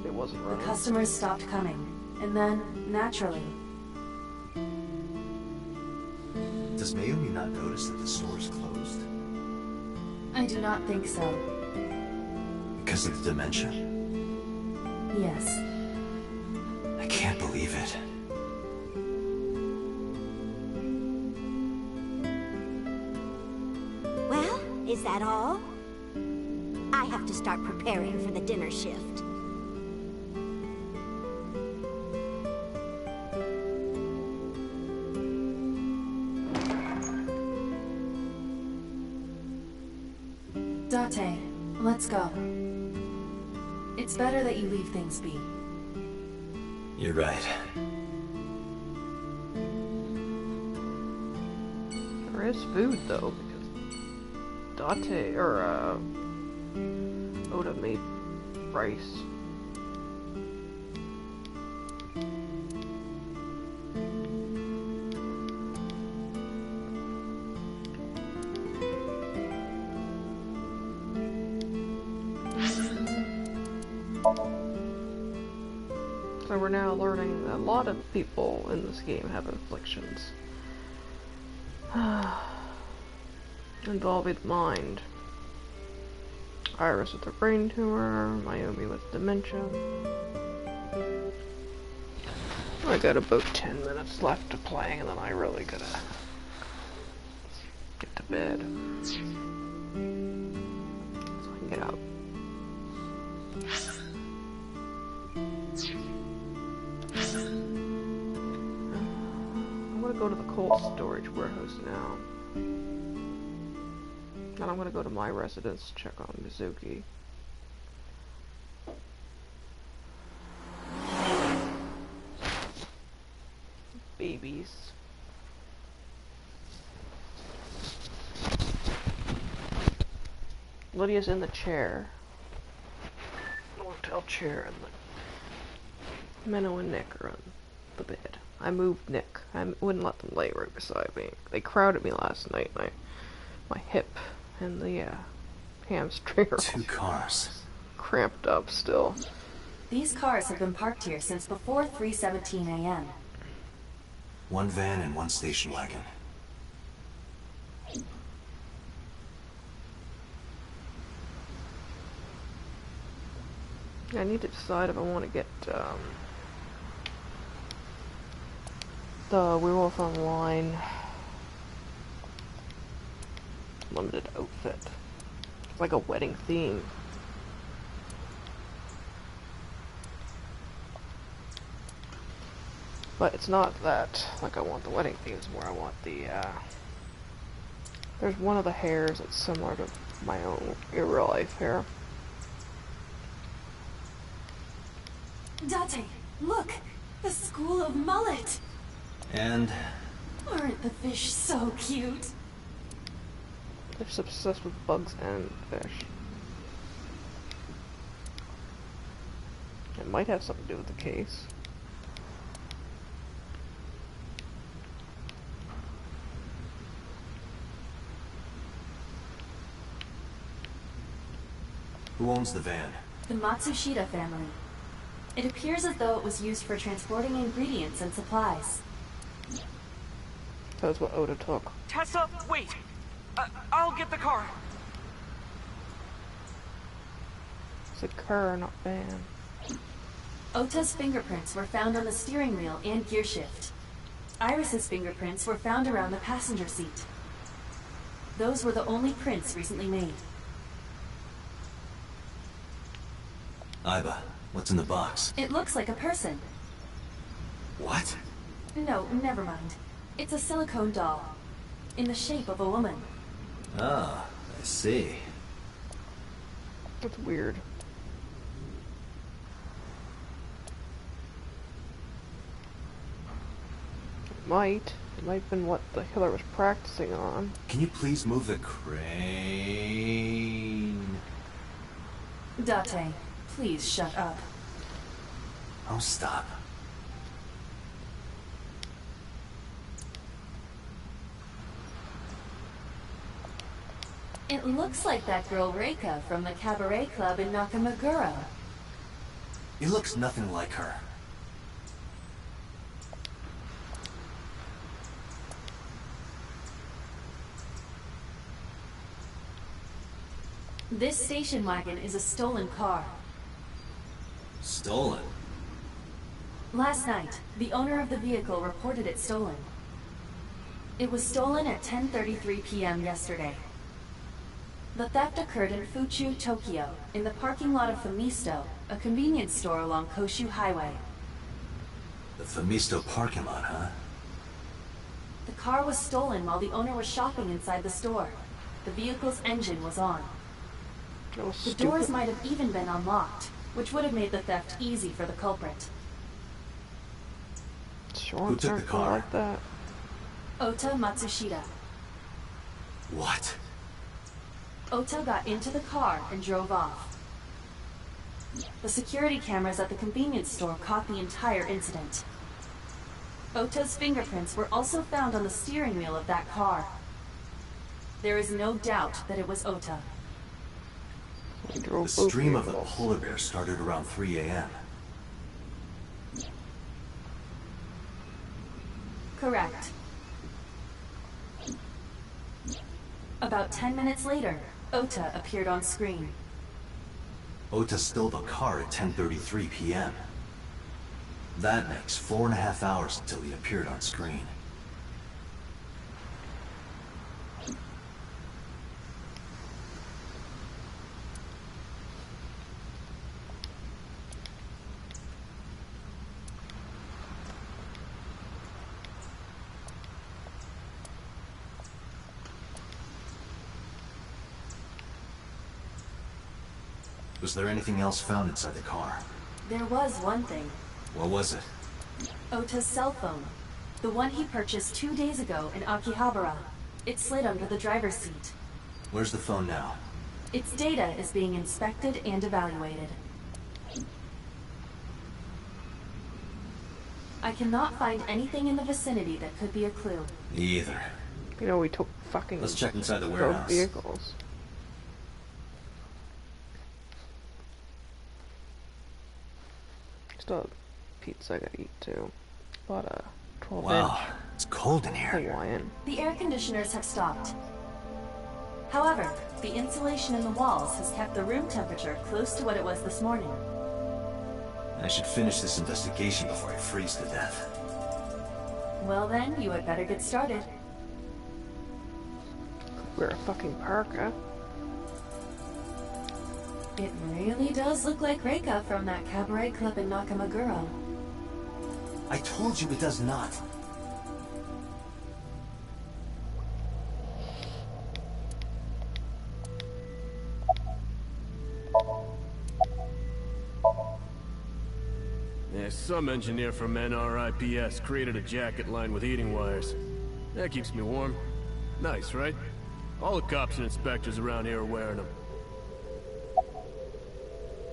It wasn't The running. customers stopped coming, and then, naturally, Does Mayumi not notice that the store is closed? I do not think so. Because of the dementia? Yes. I can't believe it. Well, is that all? I have to start preparing for the dinner shift. Date, let's go. It's better that you leave things be. You're right. There is food though, because Date or Oda made rice. So we're now learning that a lot of people in this game have afflictions involving the mind. Iris with a brain tumor, Mayumi with dementia. I got about 10 minutes left of playing and then I really gotta get to bed. So I can get out. I'm gonna go to the cold storage warehouse now. And I'm gonna go to my residence to check on Mizuki. Babies. Lydia's in the chair. The hotel chair, and the Menno and Nick are on the bed. I moved Nick. I wouldn't let them lay right beside me. They crowded me last night, and my hip and the hamstring are 2 cars. cramped up still. These cars have been parked here since before 3:17 a.m. 1 van and 1 station wagon. I need to decide if I want to get the Werewolf Online limited outfit. It's like a wedding theme. But it's not that, like I want the wedding theme, it's more I want the, there's one of the hairs that's similar to my own real life hair. Date, look! The School of Mullet! And Aren't the fish so cute? They're just obsessed with bugs and fish. It might have something to do with the case. who owns the van? The Matsushita family. It appears as though it was used for transporting ingredients and supplies. That's what Oda took. Tessa, wait! I'll get the car. It's a car, not van. Ota's fingerprints were found on the steering wheel and gear shift. Iris's fingerprints were found around the passenger seat. Those were the only prints recently made. Aiba, what's in the box? It looks like a person. What? No, never mind. It's a silicone doll. In the shape of a woman. Ah, I see. That's weird. It might have been what the killer was practicing on. Can you please move the crane? Date, please shut up. Oh, stop. It looks like that girl Reika from the cabaret club in Nakamaguro. He looks nothing like her. This station wagon is a stolen car. Stolen? Last night, the owner of the vehicle reported it stolen. It was stolen at 10:33 p.m. yesterday. The theft occurred in Fuchu, Tokyo, in the parking lot of Famisto, a convenience store along Koshu Highway. The Famisto parking lot, huh? The car was stolen while the owner was shopping inside the store. The vehicle's engine was on. The doors might have even been unlocked, which would have made the theft easy for the culprit. Who took the car? Like that. Ota Matsushita. What? Ota got into the car and drove off. The security cameras at the convenience store caught the entire incident. Ota's fingerprints were also found on the steering wheel of that car. There is no doubt that it was Ota. The stream of the polar bear started around 3 a.m. Correct. About 10 minutes later, Ota appeared on screen. Ota stole the car at 10:33 p.m. That makes 4.5 hours until he appeared on screen. Was there anything else found inside the car? There was one thing. What was it? Ota's cell phone. The one he purchased 2 days ago in Akihabara. It slid under the driver's seat. Where's the phone now? Its data is being inspected and evaluated. I cannot find anything in the vicinity that could be a clue. Me either. You know, we took fucking... Let's check inside the warehouse. Vehicles. Still have pizza I gotta eat too. Bought a 12-inch. Wow, it's cold in here. Hawaiian. The air conditioners have stopped. However, the insulation in the walls has kept the room temperature close to what it was this morning. I should finish this investigation before I freeze to death. Well then, you had better get started. Wear a fucking parka. It really does look like Reika from that cabaret club in Nakamaguro. I told you it does not. Yeah, some engineer from NRIPS created a jacket lined with heating wires. That keeps me warm. Nice, right? All the cops and inspectors around here are wearing them.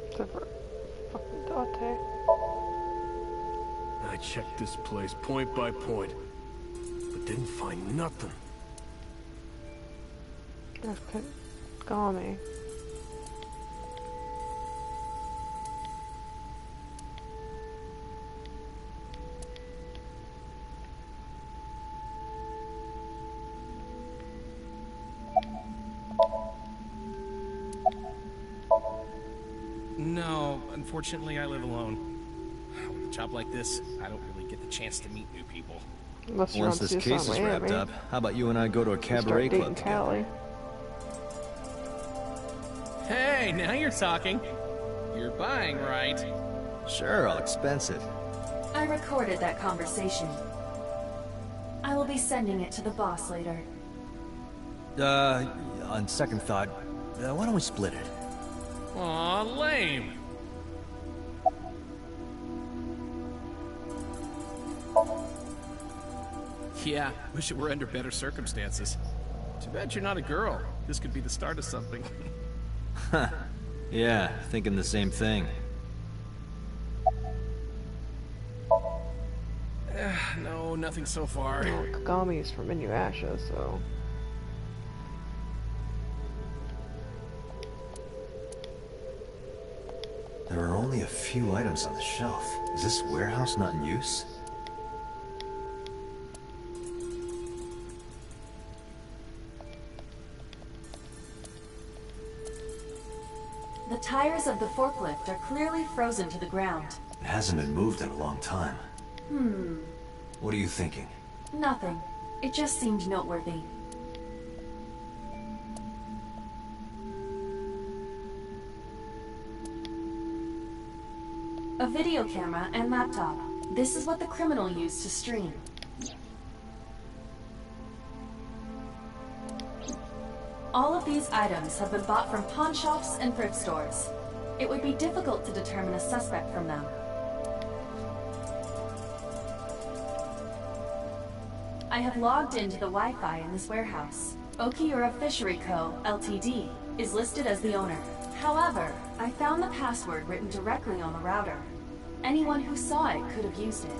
Except for fucking Date. I checked this place point by point, but didn't find nothing. There's Kagami. No, unfortunately I live alone. With a job like this, I don't really get the chance to meet new people. Once this case is wrapped up, how about you and I go to a cabaret club together? Hey, now you're talking. You're buying, right? Sure, I'll expense it. I recorded that conversation. I will be sending it to the boss later. On second thought, why don't we split it? Aw, lame. Yeah, wish it were under better circumstances. Too bad you're not a girl. This could be the start of something. Yeah, thinking the same thing. No, nothing so far. Well, Kagami's from Inuyasha, so... There are only a few items on the shelf. Is this warehouse not in use? The tires of the forklift are clearly frozen to the ground. It hasn't been moved in a long time. What are you thinking? Nothing. It just seemed noteworthy. A video camera and laptop. This is what the criminal used to stream. All of these items have been bought from pawn shops and thrift stores. It would be difficult to determine a suspect from them. I have logged into the Wi-Fi in this warehouse. Okiura Fishery Co., Ltd. is listed as the owner. However, I found the password written directly on the router. Anyone who saw it could have used it.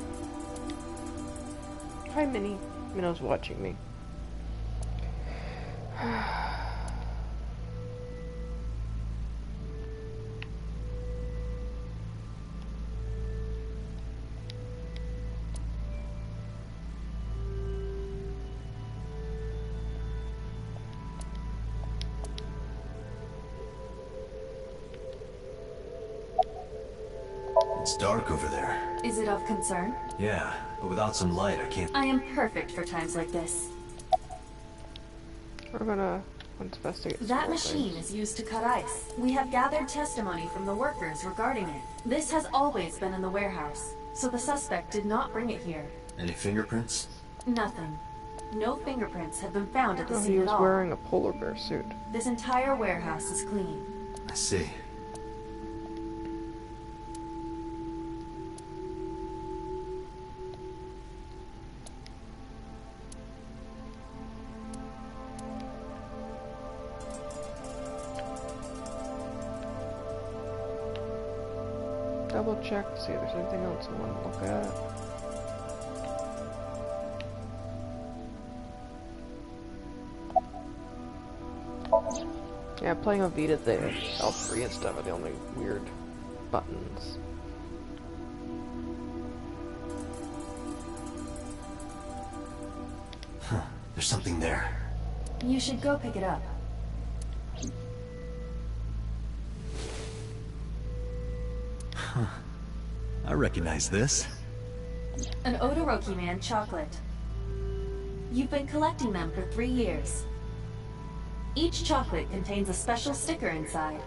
Hi, Minnie. Minnow's watching me. It's dark over there. Is it of concern? Yeah, but without some light, I can't... I am perfect for times like this. We're gonna investigate this That whole machine thing. is used to cut ice. We have gathered testimony from the workers regarding it. This has always been in the warehouse, so the suspect did not bring it here. Any fingerprints? Nothing. No fingerprints have been found at the Oh, he scene was at all. wearing a polar bear suit. This entire warehouse is clean. I see. Double check to see if there's anything else I want to look at. Yeah, playing on Vita, the L3 and stuff are the only weird buttons. Huh, there's something there. You should go pick it up. Huh. I recognize this. An Odoroki Man chocolate. You've been collecting them for 3 years. Each chocolate contains a special sticker inside.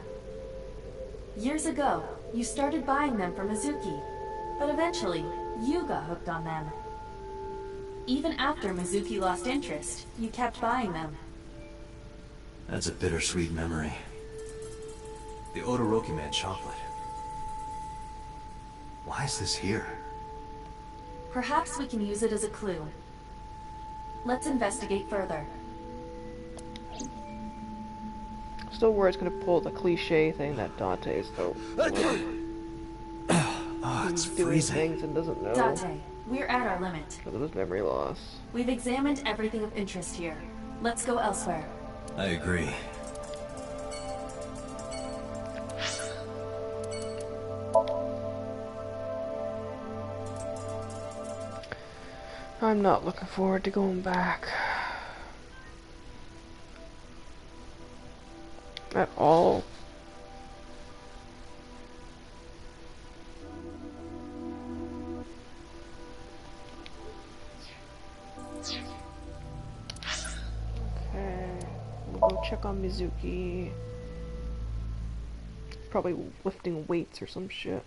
Years ago, you started buying them for Mizuki, but eventually, you got hooked on them. Even after Mizuki lost interest, you kept buying them. That's a bittersweet memory. The Odoroki Man chocolate. Why is this here? Perhaps we can use it as a clue. Let's investigate further. Still worried it's gonna pull the cliche thing that Dante's so It's doing freezing. things and doesn't know Date, we're at our limit. because of his memory loss. We've examined everything of interest here. Let's go elsewhere. I agree. I'm not looking forward to going back. At all. Okay, we'll go check on Mizuki. Probably lifting weights or some shit.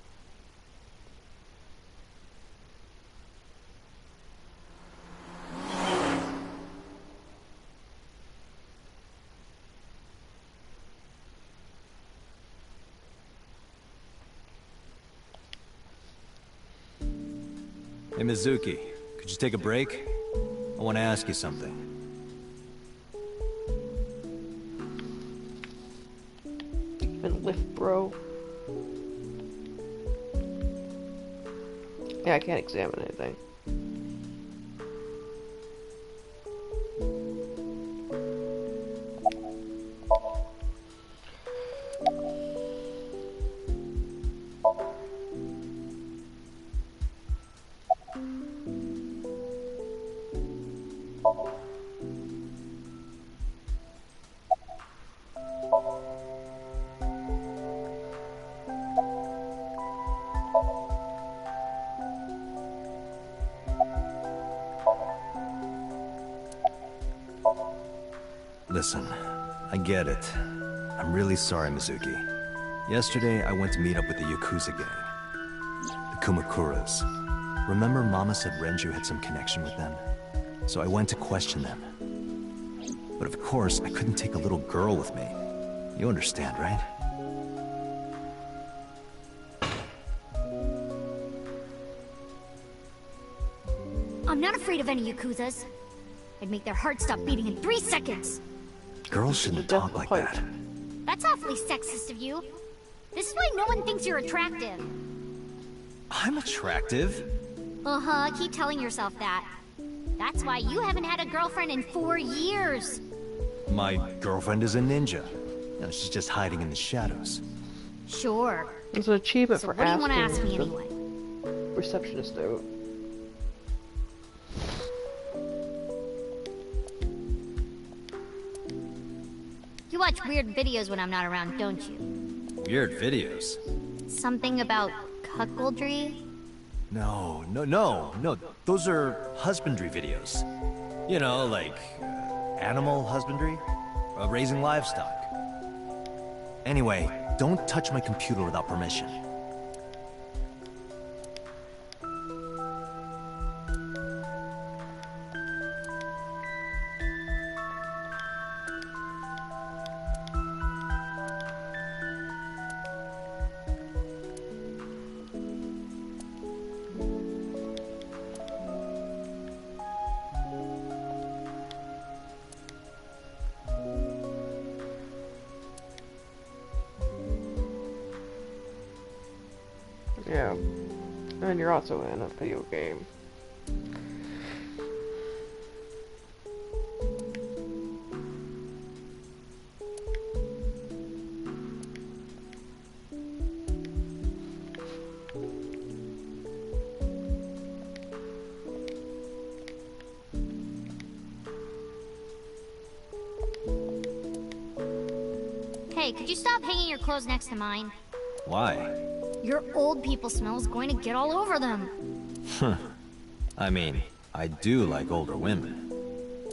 Hey, Mizuki, could you take a break? I want to ask you something. Even lift, bro. Yeah, I can't examine anything. Listen, I get it. I'm really sorry, Mizuki. Yesterday, I went to meet up with the Yakuza gang. The Kumakuras. Remember Mama said Renju had some connection with them? So I went to question them. But of course, I couldn't take a little girl with me. You understand, right? I'm not afraid of any Yakuzas. I'd make their hearts stop beating in 3 seconds. Girls shouldn't talk like that. That's awfully sexist of you. This is why no one thinks you're attractive. I'm attractive? Uh-huh, keep telling yourself that. That's why you haven't had a girlfriend in 4 years. My girlfriend is a ninja. No, she's just hiding in the shadows. Sure. It's an achievement So for what do you want to ask asking me the anyway? receptionist out. You watch weird videos when I'm not around, don't you? Weird videos. Something about cuckoldry? No. Those are husbandry videos. You know, like animal husbandry, raising livestock. Anyway, don't touch my computer without permission. Yeah. And you're also in a video game. Hey, could you stop hanging your clothes next to mine? Why? Your old people smell is going to get all over them. I mean, I do like older women.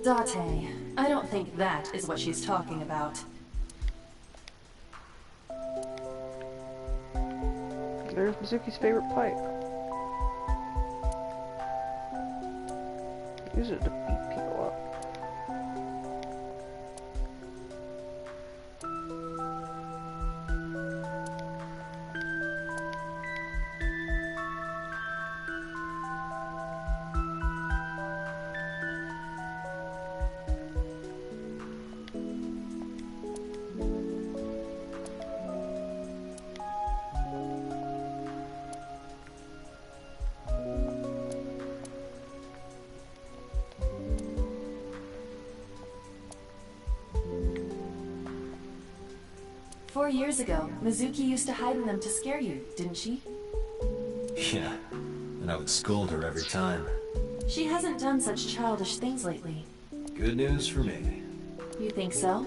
Date, I don't think that is what she's talking about. There's Mizuki's favorite pipe. Use it to beat people up. Four years ago, Mizuki used to hide in them to scare you, didn't she? Yeah, and I would scold her every time. She hasn't done such childish things lately. Good news for me. You think so?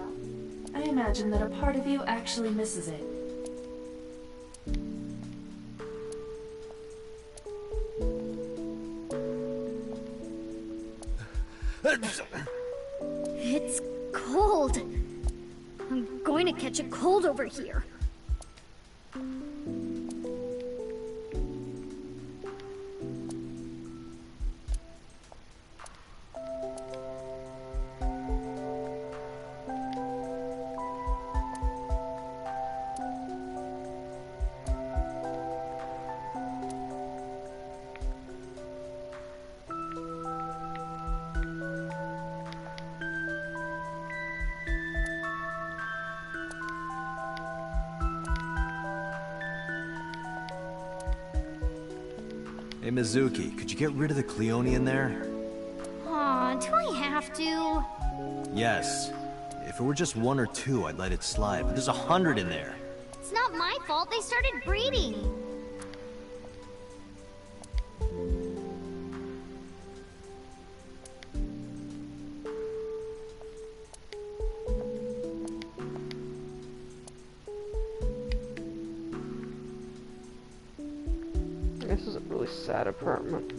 I imagine that a part of you actually misses it. It's cold. I'm going to catch a cold over here. Hey, Mizuki, could you get rid of the Cleone in there? Aw, do I have to? Yes. If it were just 1 or 2, I'd let it slide, but there's 100 in there. It's not my fault they started breeding. This is a really sad apartment.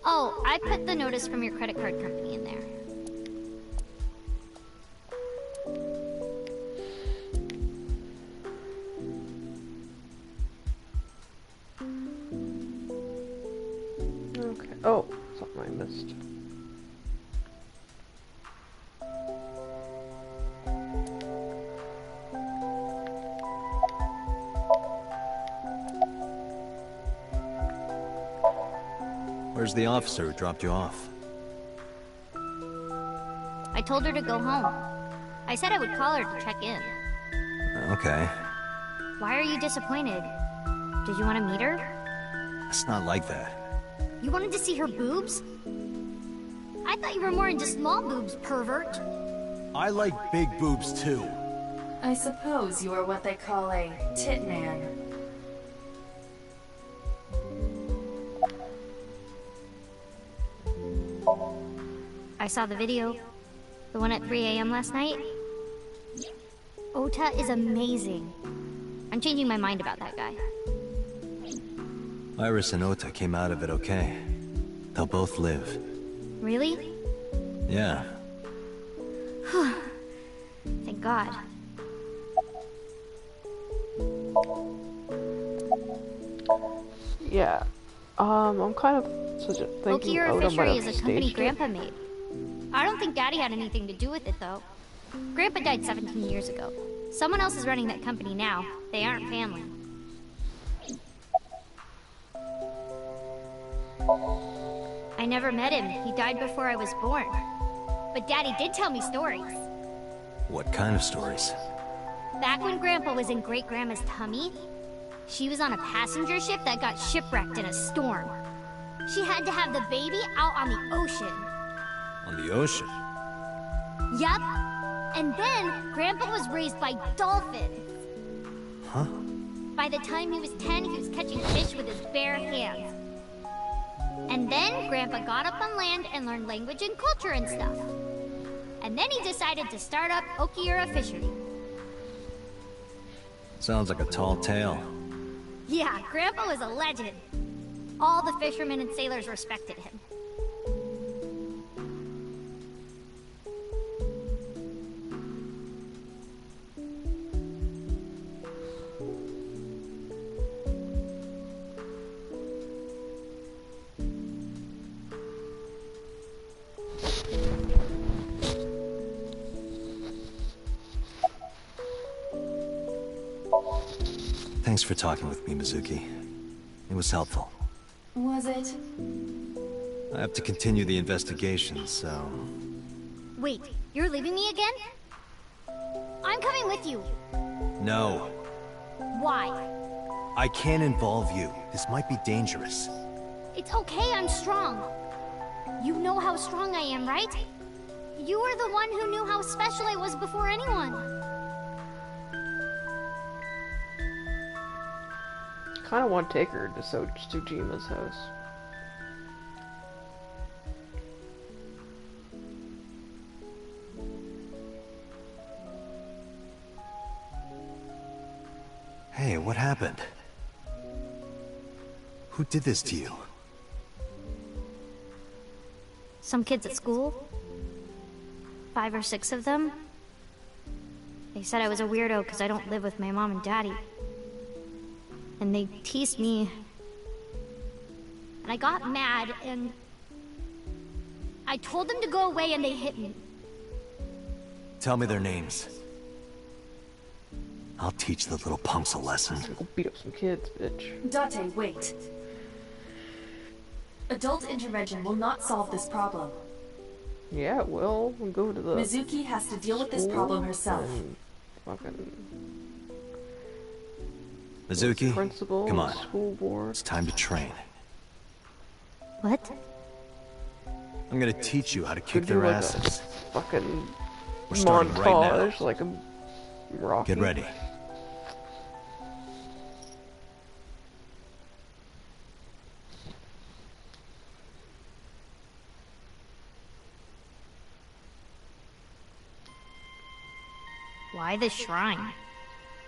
Oh, I put the notice from your credit card company in there. Okay. Oh, something I missed. Where's the officer who dropped you off? I told her to go home. I said I would call her to check in. Okay. Why are you disappointed? Did you want to meet her? It's not like that. You wanted to see her boobs? I thought you were more into small boobs, pervert. I like big boobs too. I suppose you are what they call a tit man. I saw the video. The one at 3 a.m. last night. Ota is amazing. I'm changing my mind about that guy. Iris and Ota came out of it okay. They'll both live. Really? Yeah. Thank God. Yeah. I'm kind of thinking Okira Ota might Fishery have is a company staged it. Grandpa made. I don't think Daddy had anything to do with it, though. Grandpa died 17 years ago. Someone else is running that company now. They aren't family. I never met him. He died before I was born. But Daddy did tell me stories. What kind of stories? Back when Grandpa was in Great-Grandma's tummy, she was on a passenger ship that got shipwrecked in a storm. She had to have the baby out on the ocean. On the ocean? Yup. And then, Grandpa was raised by dolphins. Huh? By the time he was 10, he was catching fish with his bare hands. And then, Grandpa got up on land and learned language and culture and stuff. And then he decided to start up Okira Fishery. Sounds like a tall tale. Yeah, Grandpa was a legend. All the fishermen and sailors respected him. Thanks for talking with me, Mizuki. It was helpful. Was it? I have to continue the investigation, so... Wait, you're leaving me again? I'm coming with you. No. Why? I can't involve you. This might be dangerous. It's okay, I'm strong. You know how strong I am, right? You were the one who knew how special I was before anyone. Kind of want to take her to Tsujima's house. Hey, what happened? Who did this to you? Some kids at school. 5 or 6 of them. They said I was a weirdo because I don't live with my mom and daddy. And they teased me. And I got mad, and I told them to go away, and they hit me. Tell me their names. I'll teach the little punks a lesson. Go beat up some kids, bitch. Date, wait. Adult intervention will not solve this problem. Yeah, it will. We'll go to the... Mizuki has to deal with this problem herself. fucking Mizuki, principal, come on. school board. It's time to train. What? I'm gonna teach you how to kick Could do their like asses. a fucking We're starting right now. montage, like a Rocky. Get ready. Why the shrine?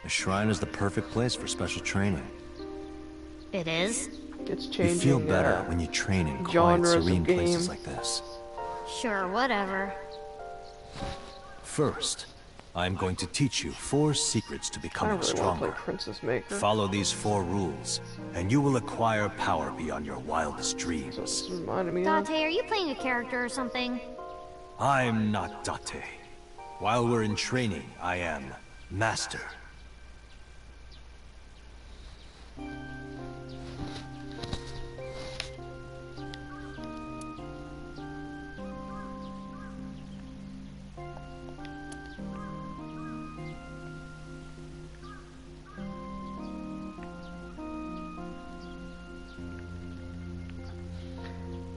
The shrine is the perfect place for special training. It is? It's You changing. feel better when you train in quiet, genres of serene places game. like this. Sure, whatever. First, I'm going to teach you 4 secrets to I becoming don't really want to play stronger. Princess Maker. Follow these 4 rules, and you will acquire power beyond your wildest dreams. This reminded me of. Date, are you playing a character or something? I'm not Date. While we're in training, I am Master.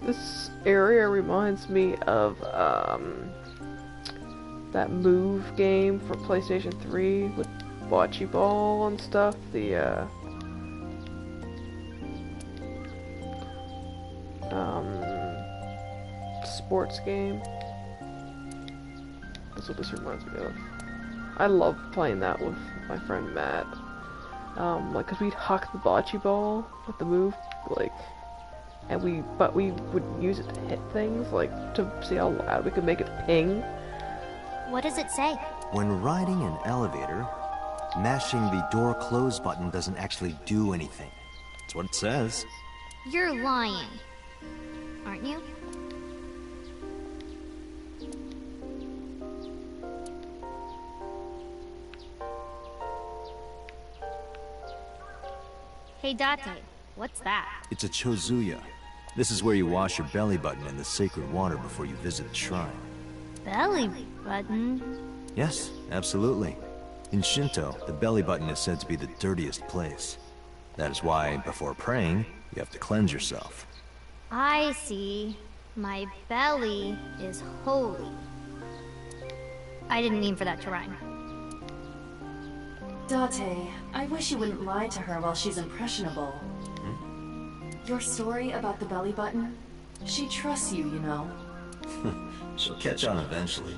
This area reminds me of that Move game for PlayStation 3 with bocce ball and stuff. The sports game. That's what this reminds me of. I love playing that with my friend Matt. Like, cause we'd huck the bocce ball with the Move, like. And we would use it to hit things, like, to see how loud we could make it ping. What does it say? When riding an elevator, mashing the door close button doesn't actually do anything. That's what it says. You're lying. Aren't you? Hey Date, what's that? It's a chozuya. This is where you wash your belly button in the sacred water before you visit the shrine. Belly button? Yes, absolutely. In Shinto, the belly button is said to be the dirtiest place. That is why, before praying, you have to cleanse yourself. I see. My belly is holy. I didn't mean for that to rhyme. Date, I wish you wouldn't lie to her while she's impressionable. Your story about the belly button? She trusts you, you know. She'll catch on eventually.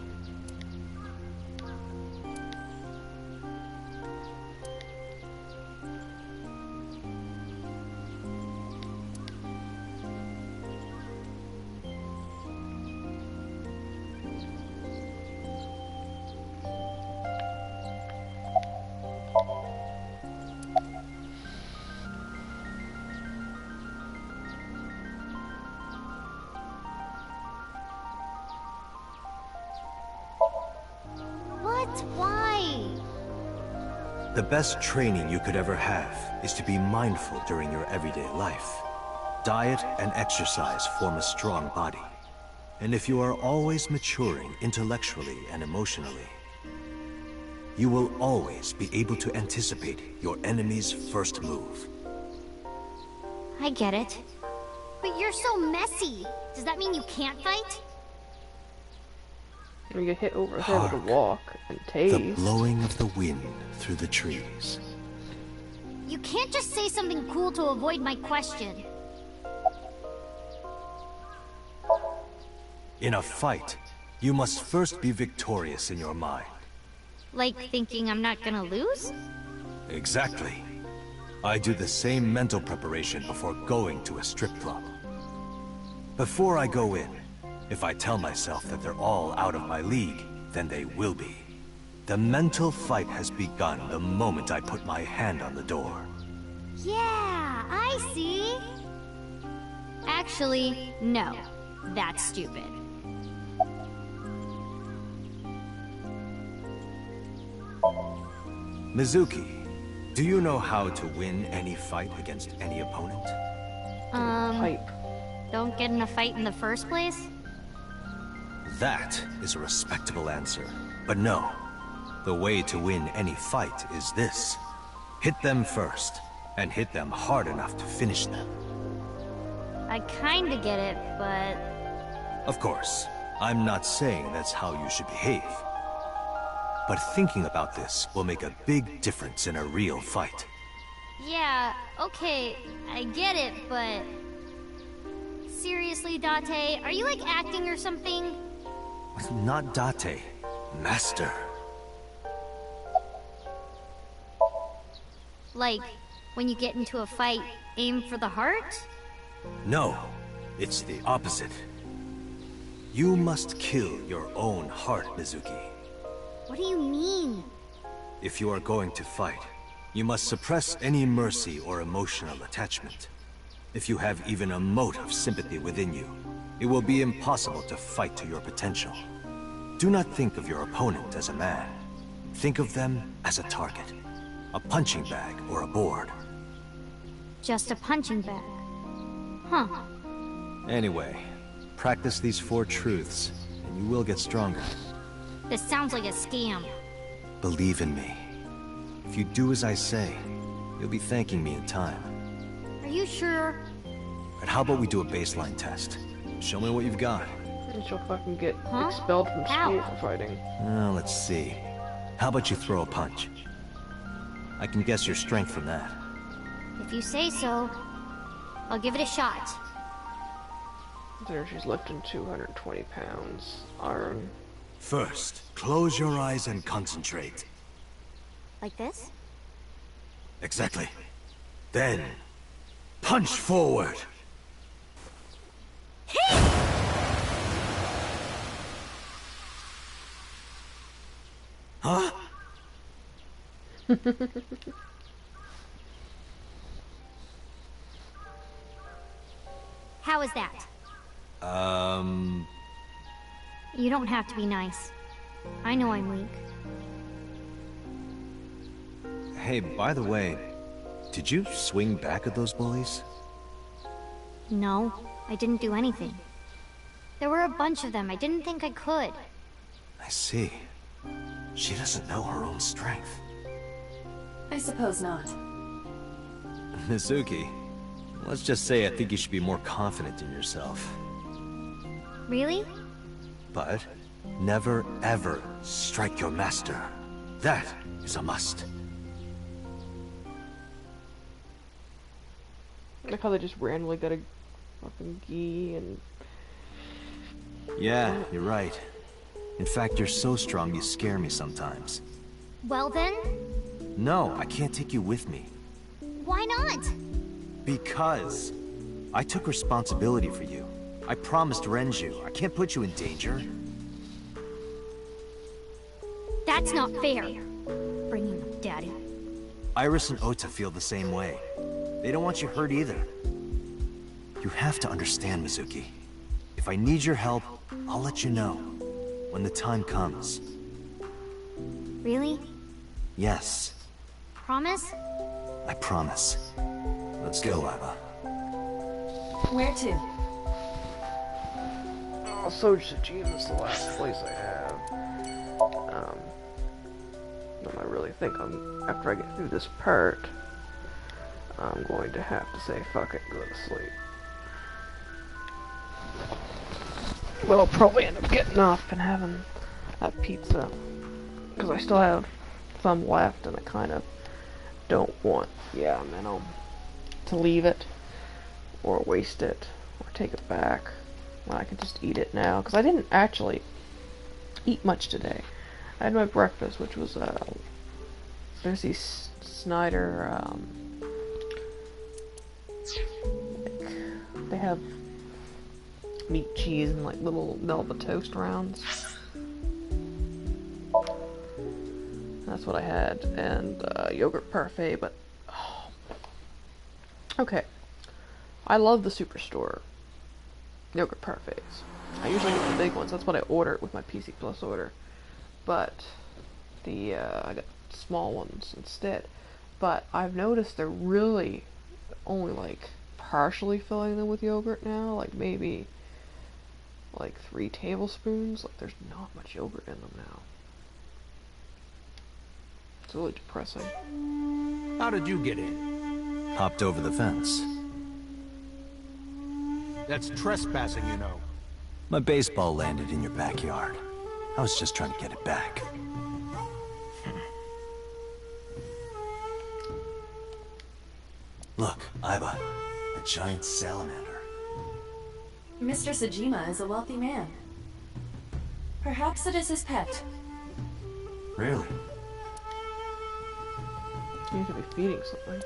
Why? The best training you could ever have is to be mindful during your everyday life. Diet and exercise form a strong body. And if you are always maturing intellectually and emotionally, you will always be able to anticipate your enemy's first move. I get it. But you're so messy. Does that mean you can't fight? You get hit over the head with a walk and tase. The blowing of the wind through the trees. You can't just say something cool to avoid my question. In a fight, you must first be victorious in your mind. Like thinking I'm not gonna lose? Exactly. I do the same mental preparation before going to a strip club. Before I go in, if I tell myself that they're all out of my league, then they will be. The mental fight has begun the moment I put my hand on the door. Yeah, I see. Actually, no. That's stupid. Mizuki, do you know how to win any fight against any opponent? Don't get in a fight in the first place? That is a respectable answer. But no, The way to win any fight is this. Hit them first, and hit them hard enough to finish them. I kinda get it, but... Of course, I'm not saying that's how you should behave. But thinking about this will make a big difference in a real fight. Yeah, okay, I get it, but... Seriously, Date, are you like acting or something? Not Date, Master. Like, when you get into a fight, aim for the heart? No, it's the opposite. You must kill your own heart, Mizuki. What do you mean? If you are going to fight, you must suppress any mercy or emotional attachment. If you have even a mote of sympathy within you, it will be impossible to fight to your potential. Do not think of your opponent as a man. Think of them as a target. A punching bag or a board. Just a punching bag. Huh. Anyway, practice these 4 truths, and you will get stronger. This sounds like a scam. Believe in me. If you do as I say, you'll be thanking me in time. Are you sure? And how about we do a baseline test? Show me what you've got. And she'll fucking get expelled from school for fighting. Let's see. How about you throw a punch? I can guess your strength from that. If you say so, I'll give it a shot. There, she's lifting 220 pounds. Iron. First, close your eyes and concentrate. Like this? Exactly. Then, punch forward. Huh? How is that? You don't have to be nice. I know I'm weak. Hey, by the way, did you swing back at those bullies? No, I didn't do anything. There were a bunch of them. I didn't think I could. I see. She doesn't know her own strength. I suppose not. Mizuki, let's just say I think you should be more confident in yourself. Really? But never ever strike your master. That is a must. I like how they just randomly got a fucking gi and... Yeah, you're right. In fact, you're so strong you scare me sometimes. Well then? No, I can't take you with me. Why not? Because I took responsibility for you. I promised Renju. I can't put you in danger. That's not fair. Bringing up Daddy. Iris and Ota feel the same way. They don't want you hurt either. You have to understand, Mizuki. If I need your help, I'll let you know. When the time comes. Really? Yes. Promise? I promise. Let's go, Lava. Where to? Oh, Sojisaji is the last place I have. And I really think after I get through this part, I'm going to have to say fuck it and go to sleep. But I'll probably end up getting up and having that pizza. Because I still have some left and I kind of don't want, to leave it. Or waste it. Or take it back. When I can just eat it now. Because I didn't actually eat much today. I had my breakfast, which was, there's these Snyder, they have meat, cheese, and like little Melba toast rounds. That's what I had, and yogurt parfait, but okay. I love the Superstore yogurt parfaits. I usually get the big ones. That's what I order with my PC Plus order. But the I got small ones instead. But I've noticed they're really only like partially filling them with yogurt now. Like maybe like 3 tablespoons. Like there's not much yogurt in them now. It's really depressing. How did you get in? Hopped over the fence. That's trespassing, you know. My baseball landed in your backyard. I was just trying to get it back. Look, Iba, a giant salamander. Mr. Sajima is a wealthy man. Perhaps it is his pet. Really? You could be feeding something.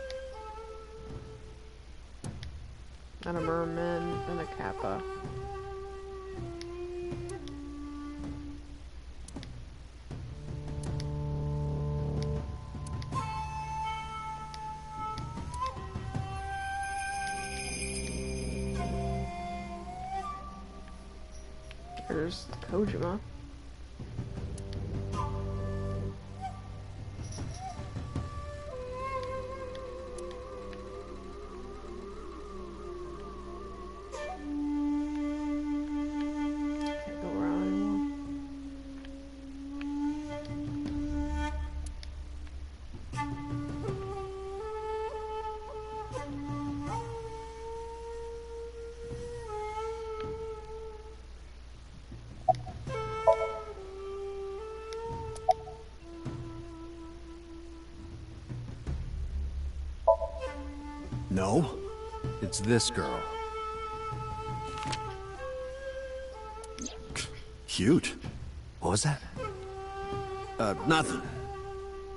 And a merman and a kappa. There's Kojima. Can't go around anymore. No, it's this girl. Cute. What was that? Nothing.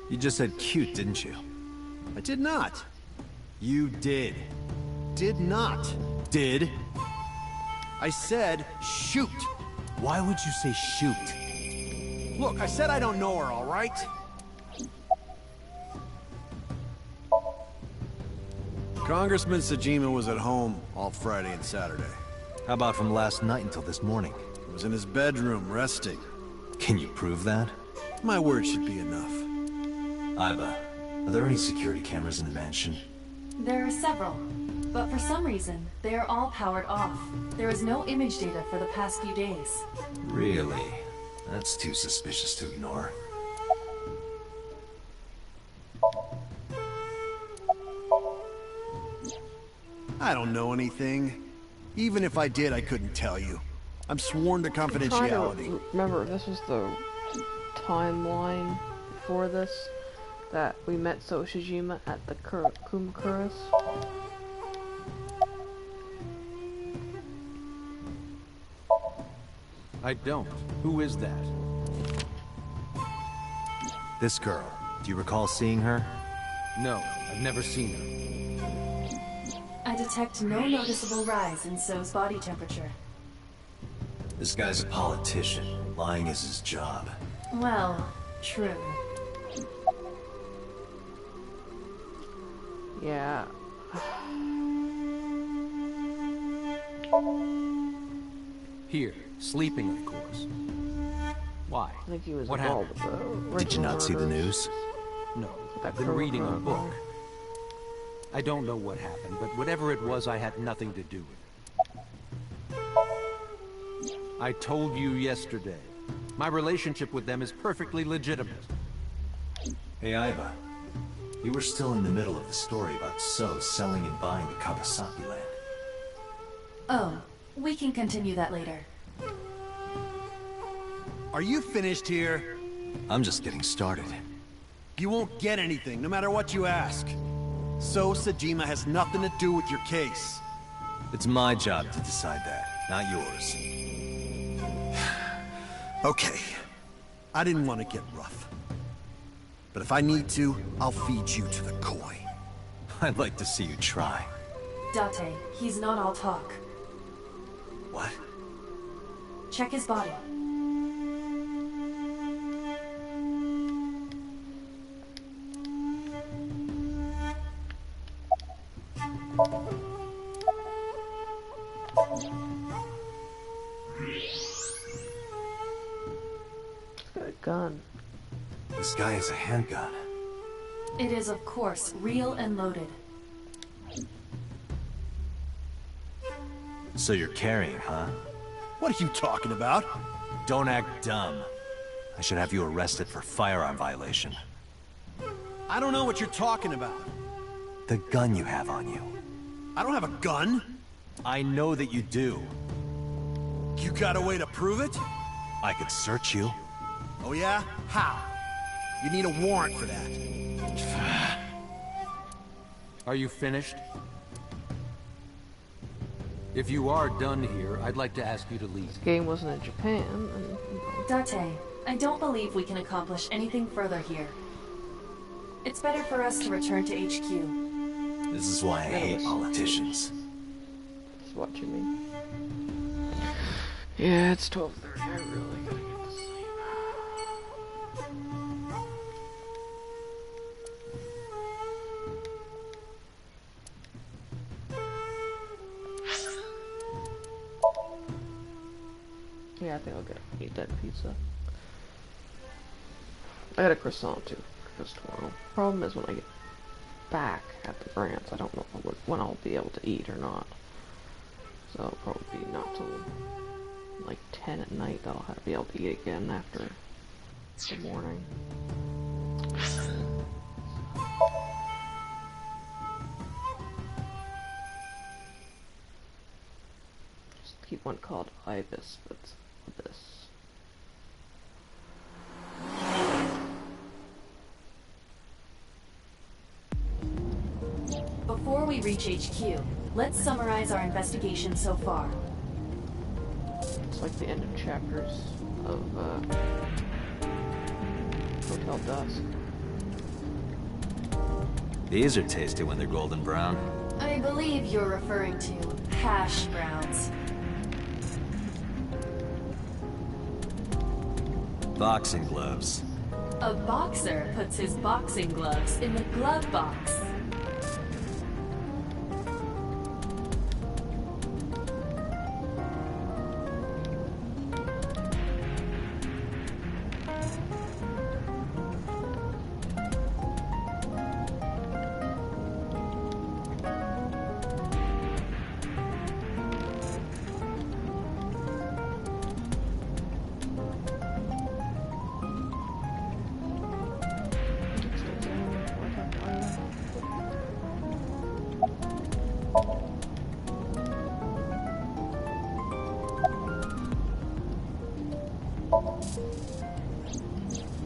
You just said cute, didn't you? I did not. You did. Did not. Did? I said shoot. Why would you say shoot? Look, I said I don't know her, all right? Congressman Sajima was at home all Friday and Saturday. How about from last night until this morning? He was in his bedroom, resting. Can you prove that? My word should be enough. Iba, are there any security cameras in the mansion? There are several, but for some reason, they are all powered off. There is no image data for the past few days. Really? That's too suspicious to ignore. I don't know anything. Even if I did, I couldn't tell you. I'm sworn to confidentiality. I'm trying to remember if this was the timeline before this, that we met Shijima at the Kumakuras. I don't. Who is that? This girl. Do you recall seeing her? No, I've never seen her. I detect no noticeable rise in So's body temperature. This guy's a politician. Lying is his job. Well, true. Yeah. Here, sleeping, of course. Why? I think he was What involved happened? with the Did you not see the news? No, That I've been girl reading a from- book. I don't know what happened, but whatever it was, I had nothing to do with it. I told you yesterday. My relationship with them is perfectly legitimate. Hey, Iba. You were still in the middle of the story about So selling and buying the Kawasaki land. Oh, we can continue that later. Are you finished here? I'm just getting started. You won't get anything, no matter what you ask. So Sajima has nothing to do with your case. It's my job to decide that, not yours. Okay. I didn't want to get rough. But if I need to, I'll feed you to the koi. I'd like to see you try. Date, he's not all talk. What? Check his body. He's got a gun. This guy has a handgun. It is, of course, real and loaded. So you're carrying, huh? What are you talking about? Don't act dumb. I should have you arrested for firearm violation. I don't know what you're talking about. The gun you have on you. I don't have a gun. I know that you do. You got a way to prove it? I could search you. Oh yeah? How? You need a warrant for that. Are you finished? If you are done here, I'd like to ask you to leave. This game wasn't in Japan. And, Date, I don't believe we can accomplish anything further here. It's better for us to return to HQ. This is why I hate politicians. That's what you mean. Yeah, it's 12:30. I really gotta get to sleep. Yeah, I think I'll eat that pizza. I got a croissant too, because tomorrow. Problem is when I get back at the branch, I don't know when I'll be able to eat or not. So it'll probably be not till like 10 at night that I'll have to be able to eat again after the morning. Just keep one called Ibis, but it's Ibis. Before we reach HQ, let's summarize our investigation so far. It's like the end of chapters of Hotel Dusk. These are tasty when they're golden brown. I believe you're referring to hash browns. Boxing gloves. A boxer puts his boxing gloves in the glove box.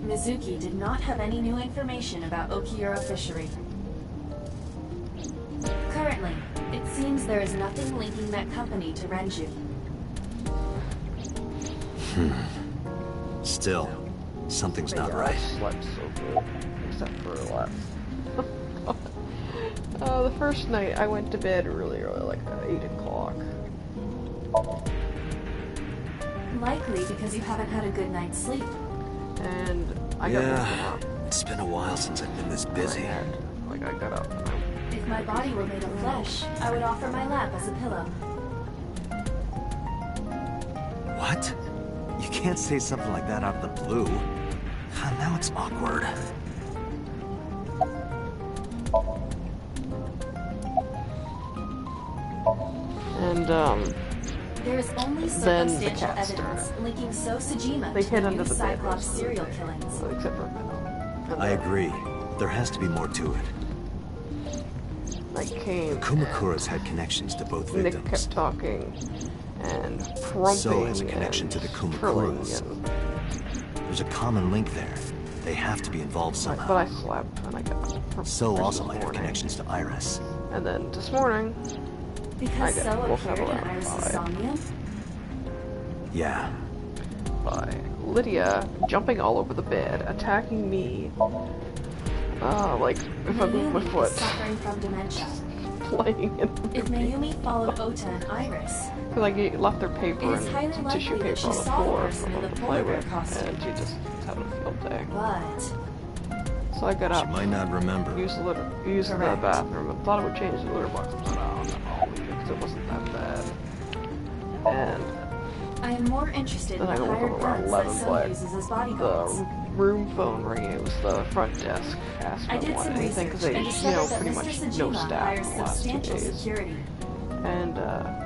Mizuki did not have any new information about Okiura Fishery. Currently, it seems there is nothing linking that company to Renju. Still, something's not right. I slept so good, except for last. The first night I went to bed really early, like 8 o'clock. Likely because you haven't had a good night's sleep. And I got woken up. It's been a while since I've been this busy. I got up. If my body were made of flesh, I would offer my lap as a pillow. What? You can't say something like that out of the blue. Now it's awkward. And, there is only circumstantial evidence linking Sosajima to the new Cyclops serial killings. Except for I agree. There has to be more to it. I came. Kumakura's had connections to both victims. Nick kept talking and prompting. So has a connection to the Kumakuras. There's a common link there. They have to be involved somehow. But I slept and I got up. So also might have connections to Iris. And then this morning, because So appeared in Iris' Somnium? Yeah. By Lydia jumping all over the bed, attacking me. Like if I move my foot. Suffering from dementia. Playing in If Mayumi followed Ota and Iris, like he left their paper and tissue paper on the floor for them to play with, and she just had a field day. But so I got up. She might not remember. Used the bathroom and thought it would change the litter box, but no, because it wasn't that bad. And I am more interested in then I the woke hired up around guns that 11, Son like uses as bodyguards. the room phone ringing. It was the front desk. Asked I if I did wanted some anything because research they, and discovered that pretty Mr. much no Sajima staff hires in the last 2 substantial days. security. And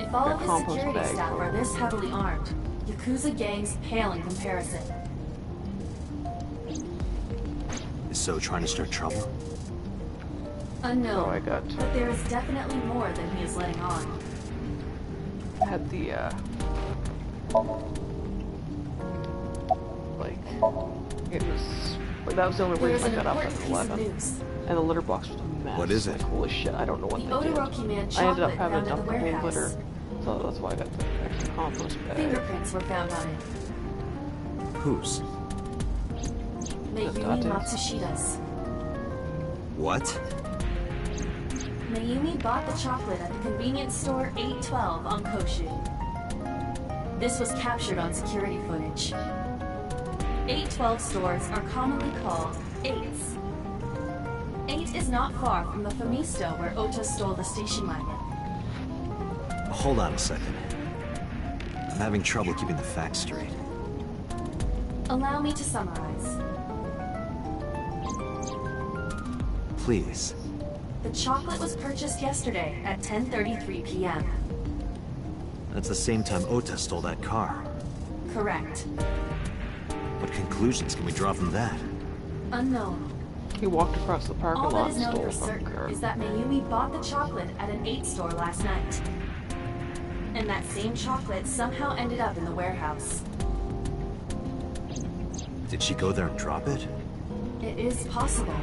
If all got of his compost security bag staff for are this heavily armed, Yakuza gangs pale in comparison. Is So, trying to start trouble? Unknown. Oh, I got. But there is definitely more than he is letting on. I had the, like, it was, like, that was the only reason I got up at 11. And the litter box was a mess. What is it? Like, holy shit, I don't know what they did. I ended up having to dump the whole litter. So that's why I got the extra compost bag. Fingerprints were found on it. Whose? Mayumi Matsushida's. What? Mayumi bought the chocolate at the convenience store 812 on Koshu. This was captured on security footage. 812 stores are commonly called 8s. 8 is not far from the Famisto where Ota stole the station wagon. Hold on a second. I'm having trouble keeping the facts straight. Allow me to summarize. Please. The chocolate was purchased yesterday at 10:33 p.m. That's the same time Ota stole that car. Correct. What conclusions can we draw from that? Unknown. He walked across the parking All lot that is and known stole for a fucking certain car. is that Mayumi bought the chocolate at an 8 store last night. And that same chocolate somehow ended up in the warehouse. Did she go there and drop it? It is possible.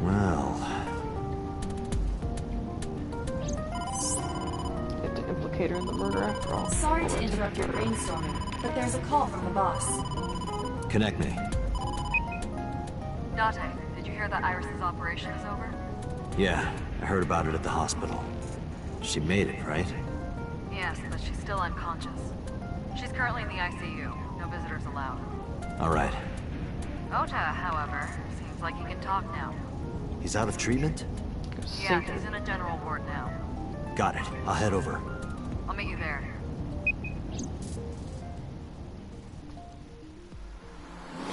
Well... Get to implicate her in the murder after all. Sorry to interrupt your brainstorming, but there's a call from the boss. Connect me. Date, did you hear that Iris's operation is over? Yeah, I heard about it at the hospital. She made it, right? Yes, but she's still unconscious. She's currently in the ICU. No visitors allowed. Alright. Ota, however, seems like he can talk now. He's out of treatment? Yeah, he's in a general ward now. Got it. I'll head over. I'll meet you there.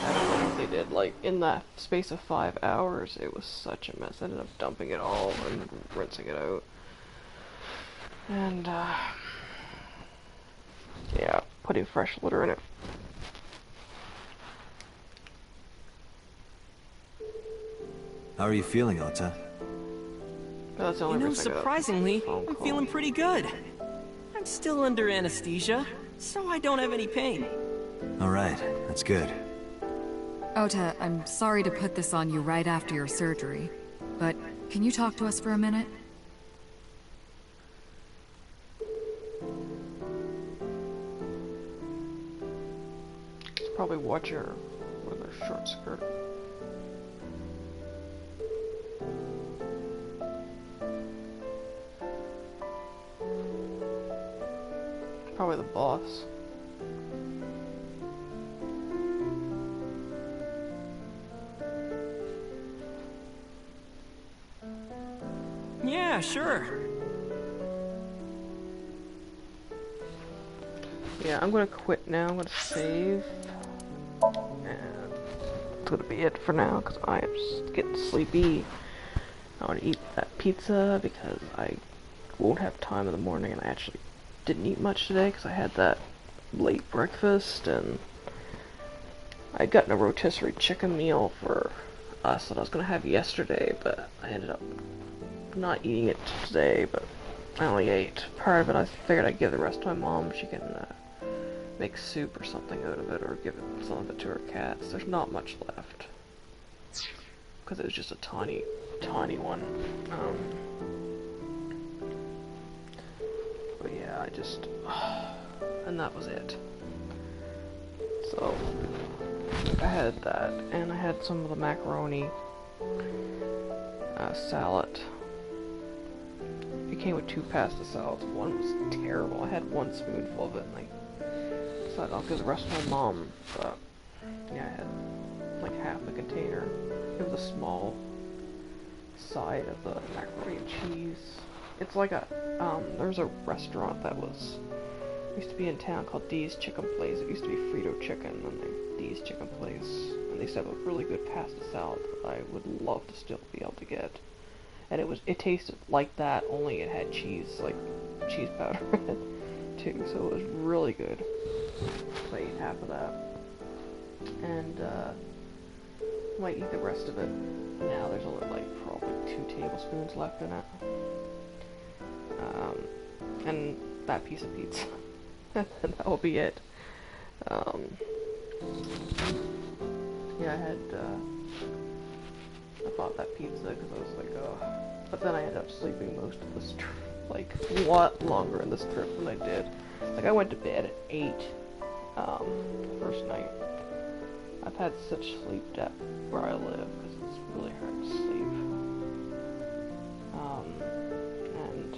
I don't know what they did. Like, in that space of 5 hours, it was such a mess. I ended up dumping it all and rinsing it out. And, yeah, putting fresh litter in it. How are you feeling, Ota? That's the only reason I got surprisingly, a phone I'm call. feeling pretty good. I'm still under anesthesia, so I don't have any pain. Alright, that's good. Ota, I'm sorry to put this on you right after your surgery, but can you talk to us for a minute? Probably watch her with a short skirt. Probably the boss. Yeah, sure. Yeah, I'm gonna quit now. I'm gonna save. And that's gonna be it for now because I am just getting sleepy. I want to eat that pizza because I won't have time in the morning, and I actually didn't eat much today because I had that late breakfast, and I'd gotten a rotisserie chicken meal for us that I was gonna have yesterday, but I ended up not eating it today, but I only ate part of it. I figured I'd give the rest to my mom. She can make soup or something out of it, or give some of it to her cats. There's not much left because it was just a tiny one. But yeah, I just and that was it. So I had that, and I had some of the macaroni salad. It came with 2 pasta salads. One was terrible. I had 1 spoonful of it, and I decided I'll give the rest to my mom. But yeah, I had like half the container. It was a small side of the macaroni and cheese. It's like a there's a restaurant that used to be in town called Dee's Chicken Place. It used to be Frito Chicken, and Dee's Chicken Place, and they used to have a really good pasta salad that I would love to still be able to get. And it tasted like that, only it had cheese, like cheese powder in it too, so it was really good. So I ate half of that. And Might eat the rest of it now. There's only like probably 2 tablespoons left in it. And that piece of pizza. And that will be it. Yeah, I bought that pizza because I was like, oh. But then I ended up sleeping most of this trip, like, a lot longer in this trip than I did. Like, I went to bed at 8, the first night. I've had such sleep debt where I live, because it's really hard to sleep. And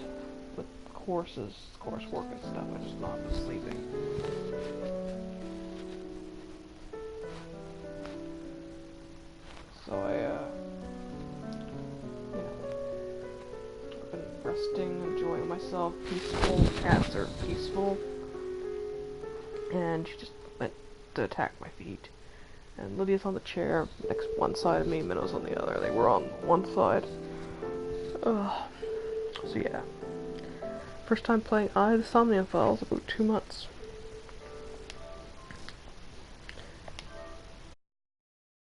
with coursework and stuff, I just not been sleeping. So I've been resting, enjoying myself, peaceful. Cats are peaceful. And she just went to attack my feet. And Lydia's on the chair, next one side of me, Minnow's on the other. They were on one side. So yeah. First time playing the Somnium Files, about 2 months.